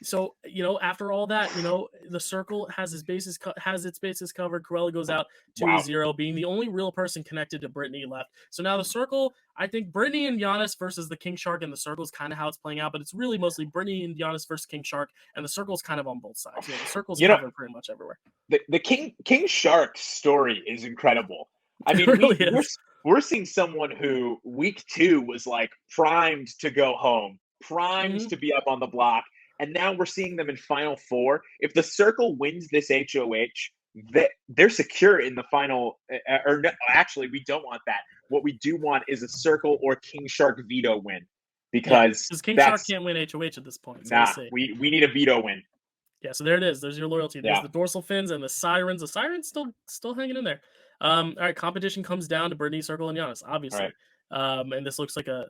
So, you know, after all that, you know, the circle has its bases covered. Cruella goes out 2-0, being the only real person connected to Brittany left. So now the circle, I think Brittany and Giannis versus the King Shark and the circle is kind of how it's playing out, but it's really mostly Brittany and Giannis versus King Shark, and the circle's kind of on both sides. You know, the circle's covered pretty much everywhere. The King Shark story is incredible. I mean, we're seeing someone who week 2 was like primed to go home, primed to be up on the block. And now we're seeing them in Final Four. If the circle wins this HOH, they're secure in the final. Or no, actually, we don't want that. What we do want is a circle or King Shark veto win, because King Shark can't win HOH at this point. So we need a veto win. Yeah, so there it is. There's your loyalty. There's the dorsal fins and the sirens. The sirens still hanging in there. All right, competition comes down to Brittany, Circle, and Giannis, obviously. Right. And this looks like a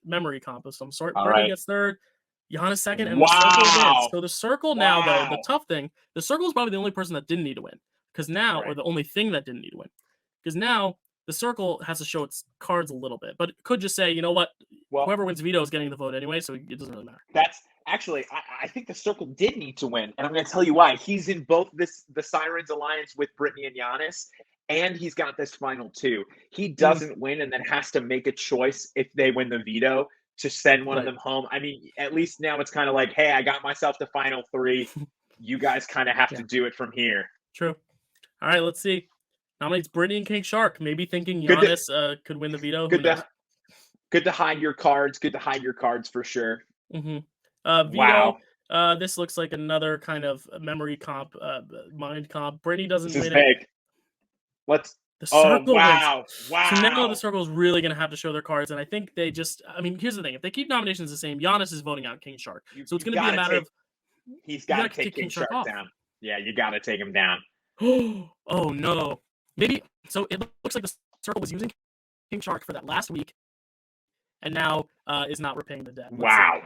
memory comp of some sort. Brittany gets third. Giannis second, and the circle wins. So the circle now, though, the tough thing, the circle is probably the only person that didn't need to win. Because now, or the only thing that didn't need to win. Because now the circle has to show its cards a little bit. But it could just say, you know what, whoever wins veto is getting the vote anyway, so it doesn't really matter. That's actually, I think the circle did need to win. And I'm going to tell you why. He's in both the Sirens alliance with Brittany and Giannis, and he's got this final 2. He doesn't win and then has to make a choice if they win the veto to send one of them home. I mean, at least now it's kind of like, hey, I got myself to final 3. You guys kind of have to do it from here. True. All right, let's see. Nominates Brittany and King Shark. Maybe thinking Giannis could win the veto. Good to hide your cards. Good to hide your cards for sure. Mm-hmm. Veto. Wow. This looks like another kind of memory comp, mind comp. Brittany doesn't win it. The circle wins. Wow. So now the circle is really going to have to show their cards, and I think they just. I mean, here's the thing: if they keep nominations the same, Giannis is voting out King Shark. So it's going to be a matter of he's got to take King Shark down. Yeah, you got to take him down. Oh no! Maybe so. It looks like the circle was using King Shark for that last week, and now is not repaying the debt. Wow.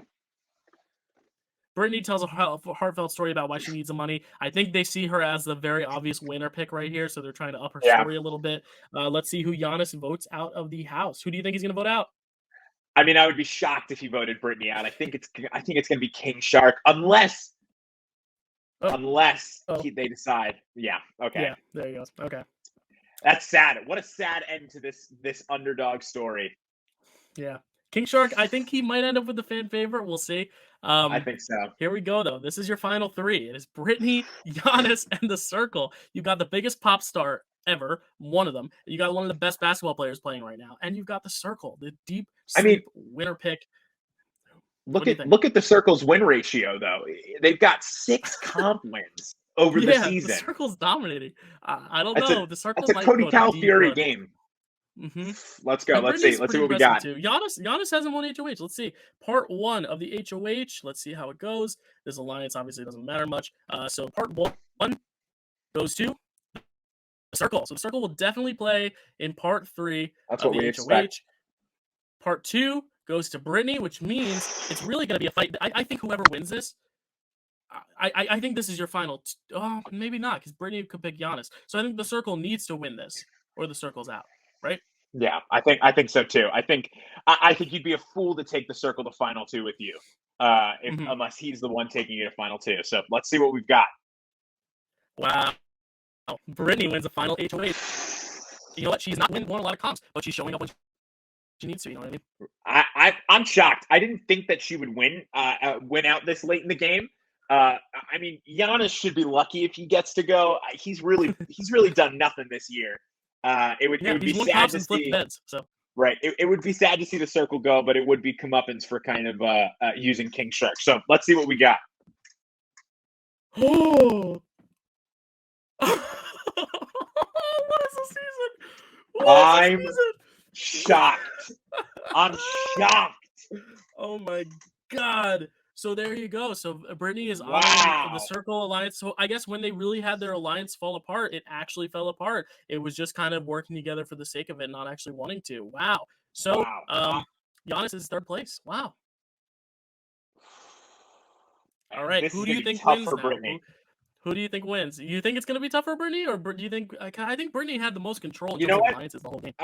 Brittany tells a heartfelt story about why she needs the money. I think they see her as the very obvious winner pick right here, so they're trying to up her Yeah. story a little bit. Let's see who Giannis votes out of the house. Who do you think he's going to vote out? I mean, I would be shocked if he voted Brittany out. I think it's going to be King Shark, unless Oh, they decide. Yeah. Okay. yeah, there you go. Okay. That's sad. What a sad end to this underdog story. Yeah. King Shark, I think he might end up with the fan favorite. We'll see. I think so. Here we go, though. This is your final three. It is Brittany, Giannis, and the Circle. You got the biggest pop star ever, one of them. You got one of the best basketball players playing right now, and you've got the Circle, the deep sleep winner pick. Look at the Circle's win ratio, though. They've got 6 comp wins over the season. The Circle's dominating. I don't know. The Circle that's a Cody Calfury game. Mm-hmm. Let's go. Let's see what we got. Too. Giannis hasn't won HOH. Let's see. Part 1 of the HOH. Let's see how it goes. This alliance obviously doesn't matter much. So part 1 goes to the Circle. So the Circle will definitely play in part 3 That's of what the we HOH. expect. Part 2 goes to Brittany, which means it's really going to be a fight. I think whoever wins this, I think this is your final. Oh, maybe not, because Brittany could pick Giannis. So I think the Circle needs to win this, or the Circle's out. Right? Yeah, I think so too. I think you'd be a fool to take the Circle to final 2 with you, unless he's the one taking you to final 2. So let's see what we've got. Wow, Brittany wins the final HOH. You know what? She's not won a lot of comps, but she's showing up when she needs to. You know what I mean? I'm shocked. I didn't think that she would win out this late in the game. I mean, Giannis should be lucky if he gets to go. He's really done nothing this year. It would be sad to see. Beds, so. Right. It would be sad to see the Circle go, but it would be comeuppance for kind of using King Shark. So let's see what we got. Oh, what is the season? I'm shocked. I'm shocked. Oh my God. So there you go. So Brittany is on the Circle alliance. So I guess when they really had their alliance fall apart, it actually fell apart. It was just kind of working together for the sake of it, not actually wanting to. Wow. So Giannis is 3rd place. Wow. All right. Who do you think wins now? Who do you think wins? You think it's going to be tough for Brittany, or do you think? I think Brittany had the most control. You know what? Alliances the whole game.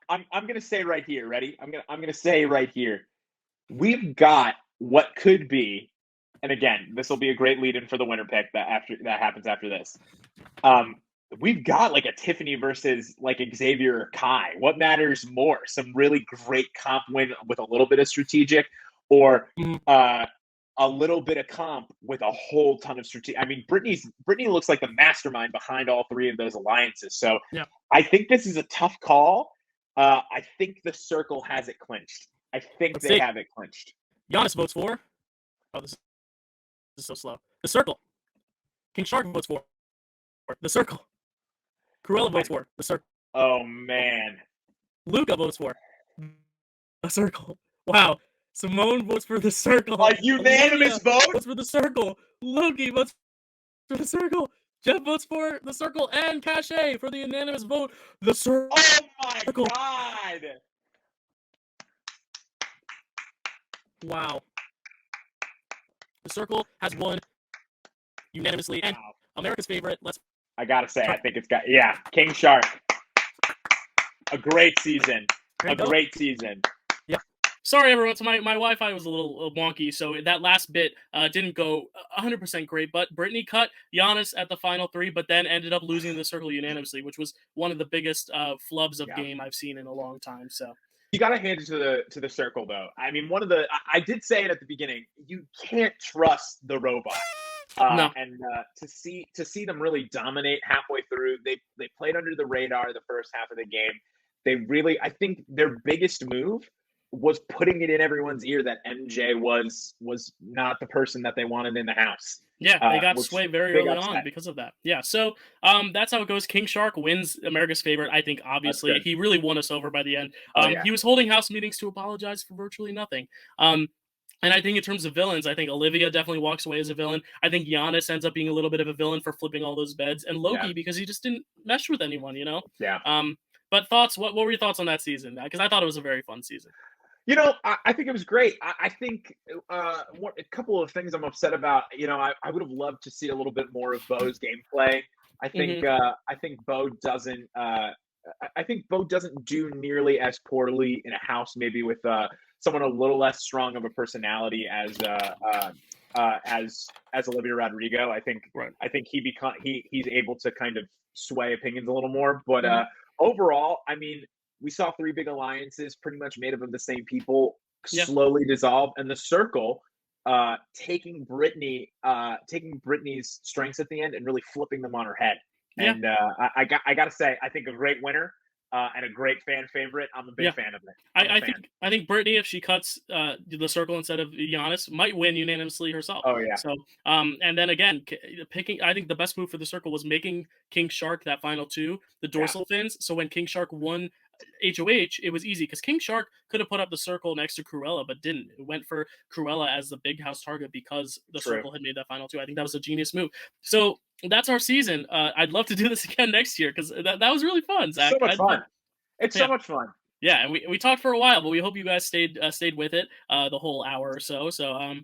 I'm going to say right here. Ready? I'm going to say right here. We've got what could be, and again, this will be a great lead-in for the winner pick that happens after this. We've got like a Tiffany versus like Xavier or Kai. What matters more? Some really great comp win with a little bit of strategic, or a little bit of comp with a whole ton of strategic. I mean, Brittany looks like the mastermind behind all 3 of those alliances. So yeah. I think this is a tough call. I think the Circle has it clinched. I think they have it clinched. Giannis votes for. Oh, this is so slow. The Circle. King Shark votes for. The Circle. Cruella votes for. The Circle. Oh, man. Luca votes for. The Circle. Wow. Simone votes for the Circle. A unanimous vote? Votes for the Circle. Loki votes for the Circle. Jeff votes for the Circle. And Cache for the unanimous vote. The Circle. Oh, my God. Wow. The Circle has won unanimously. And America's favorite. I gotta say, I think it's got King Shark. A great season. Great season. Yeah. Sorry, everyone. So my Wi-Fi was a little wonky, so that last bit didn't go 100% great. But Brittany cut Giannis at the final 3, but then ended up losing the Circle unanimously, which was one of the biggest flubs of game I've seen in a long time. So. You got to hand it to the Circle, though. I mean, I did say it at the beginning. You can't trust the robot. No. And to see them really dominate halfway through, they played under the radar the first half of the game. They really, I think their biggest move was putting it in everyone's ear that MJ was not the person that they wanted in the house. Yeah, they got swayed very early on because of that. Yeah, so that's how it goes. King Shark wins America's favorite. I think, obviously, he really won us over by the end. He was holding house meetings to apologize for virtually nothing. And I think in terms of villains, I think Olivia definitely walks away as a villain. I think Giannis ends up being a little bit of a villain for flipping all those beds. And Loki, because he just didn't mesh with anyone, you know? Yeah. But thoughts, what were your thoughts on that season? Because I thought it was a very fun season. I think it was great. I think a couple of things I'm upset about. I would have loved to see a little bit more of Bo's gameplay. I think Hmm. I think Bo doesn't. I think Bo doesn't do nearly as poorly in a house, maybe with someone a little less strong of a personality as Olivia Rodrigo. Right. I think he's able to kind of sway opinions a little more. But Hmm. overall, I mean, we saw three big alliances pretty much made up of the same people Yeah. slowly dissolve, and the circle taking Brittany's strengths at the end and really flipping them on her head. Yeah. And I gotta say, I think a great winner and a great fan favorite. I'm a big Yeah. fan of it. I'm a I fan. think Brittany, if she cuts the circle instead of Giannis, might win unanimously herself. Oh yeah, So, and then again, picking, I think the best move for the circle was making King Shark that final two, the yeah, dorsal fins. So when King Shark won HOH, it was easy because King Shark could have put up the circle next to Cruella, but didn't. It went for Cruella as the big house target because the true. circle had made that final two. I think that was a genius move. So that's our season. I'd love to do this again next year because that was really fun, So Zach. much fun. It's so Yeah. much fun. Yeah, and we talked for a while, but we hope you guys stayed with it the whole hour or so. So,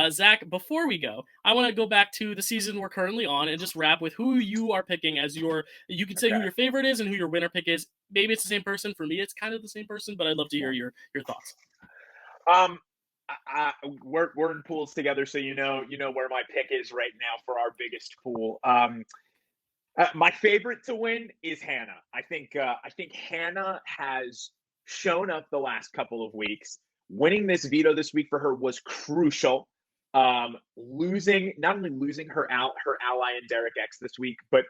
Zach, before we go, I want to go back to the season we're currently on and just wrap with who you are picking as your. You can say who Okay. your favorite is and who your winner pick is. Maybe it's the same person. For me, it's kind of the same person, but I'd love to hear Yeah. your thoughts. Um, we're in pools together, so you know where my pick is right now for our biggest pool. My favorite to win is Hannah. I think Hannah has shown up the last couple of weeks. Winning this veto this week for her was crucial. Losing not only losing her ally in Derek X this week, but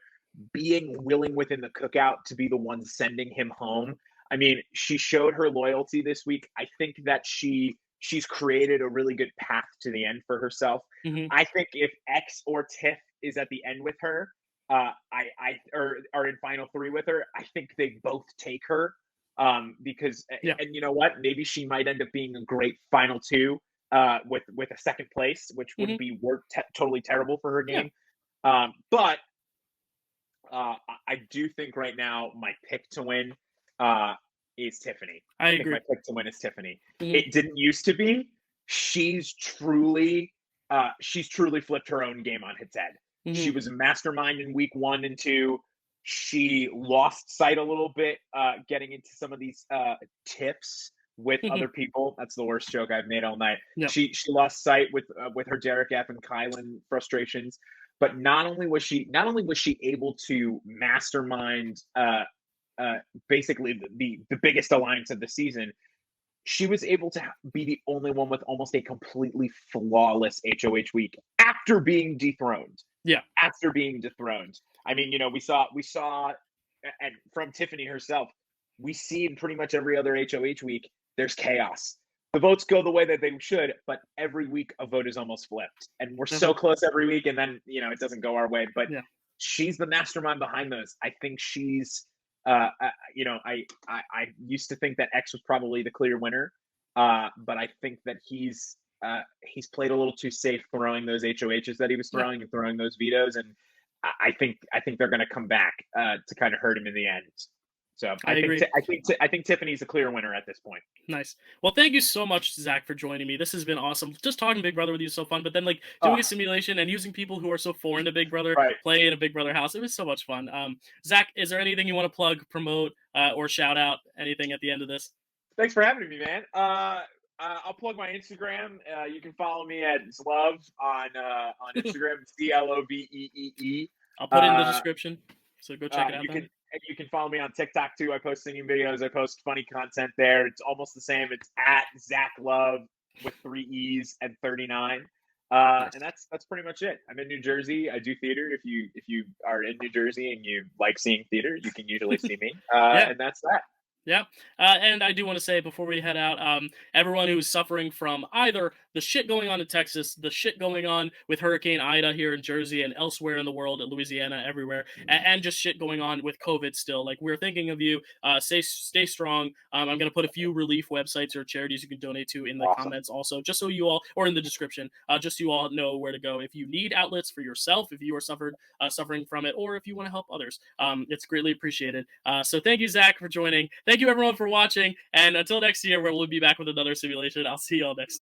being willing within the cookout to be the one sending him home. I mean, she showed her loyalty this week. I think that she's created a really good path to the end for herself. Hmm. I think if X or Tiff is at the end with her, I or are in final three with her, I think they both take her. Because Yeah. and you know what, maybe she might end up being a great final two with a second place, which Hmm. wouldn't be totally terrible for her Yeah. game. But I do think right now my pick to win uh, is Tiffany. I I think my agree. pick to win is Tiffany. Hmm. It didn't used to be. She's truly, she's truly flipped her own game on its head. She Hmm. was a mastermind in week one and two. She lost sight a little bit, getting into some of these tips with other Hmm. people. That's the worst joke I've made all night. Yeah. She lost sight with her Derek F and Kylan frustrations, but not only was she able to mastermind basically the biggest alliance of the season, she was able to be the only one with almost a completely flawless HOH week after being dethroned. Yeah. After being dethroned. I mean, we saw, and from Tiffany herself, we see in pretty much every other HOH week, there's chaos. The votes go the way that they should, but every week a vote is almost flipped. And we're so Uh-huh. close every week, and then, it doesn't go our way. But Yeah. she's the mastermind behind those. I think she's, I used to think that X was probably the clear winner, but I think that he's played a little too safe throwing those HOHs that he was Yeah. throwing and throwing those vetoes, and I think they're going to come back to kind of hurt him in the end. So I agree. I think Tiffany's a clear winner at this point. Nice. Well, thank you so much, Zach, for joining me. This has been awesome. Just talking Big Brother with you is so fun. But then, like doing Oh, a simulation and using people who are so foreign to Big Brother right. play in a Big Brother house, it was so much fun. Zach, is there anything you want to plug, promote, or shout out? Anything at the end of this? Thanks for having me, man. I'll plug my Instagram. You can follow me at Zlove on Instagram. Zloveee. I'll put it in the Uh, description. So go check it out you then. can and you can follow me on TikTok too. I post singing videos. I post funny content there. It's almost the same. It's at Zach Love with 3 E's and 39. And Nice. that's pretty much it. I'm in New Jersey. I do theater. If you are in New Jersey and you like seeing theater, you can usually see me. Yeah. And that's that. Yeah. And I do want to say before we head out, everyone who's suffering from either the shit going on in Texas, the shit going on with Hurricane Ida here in Jersey and elsewhere in the world, in Louisiana, everywhere, and just shit going on with COVID still. Like, we're thinking of you. Stay strong. I'm gonna put a few relief websites or charities you can donate to in the Awesome. comments also, just so you all, or in the description, just so you all know where to go if you need outlets for yourself, if you are suffering from it, or if you want to help others. It's greatly appreciated. So thank you, Zach, for joining. Thank you, everyone, for watching. And until next year, where we'll be back with another simulation, I'll see you all next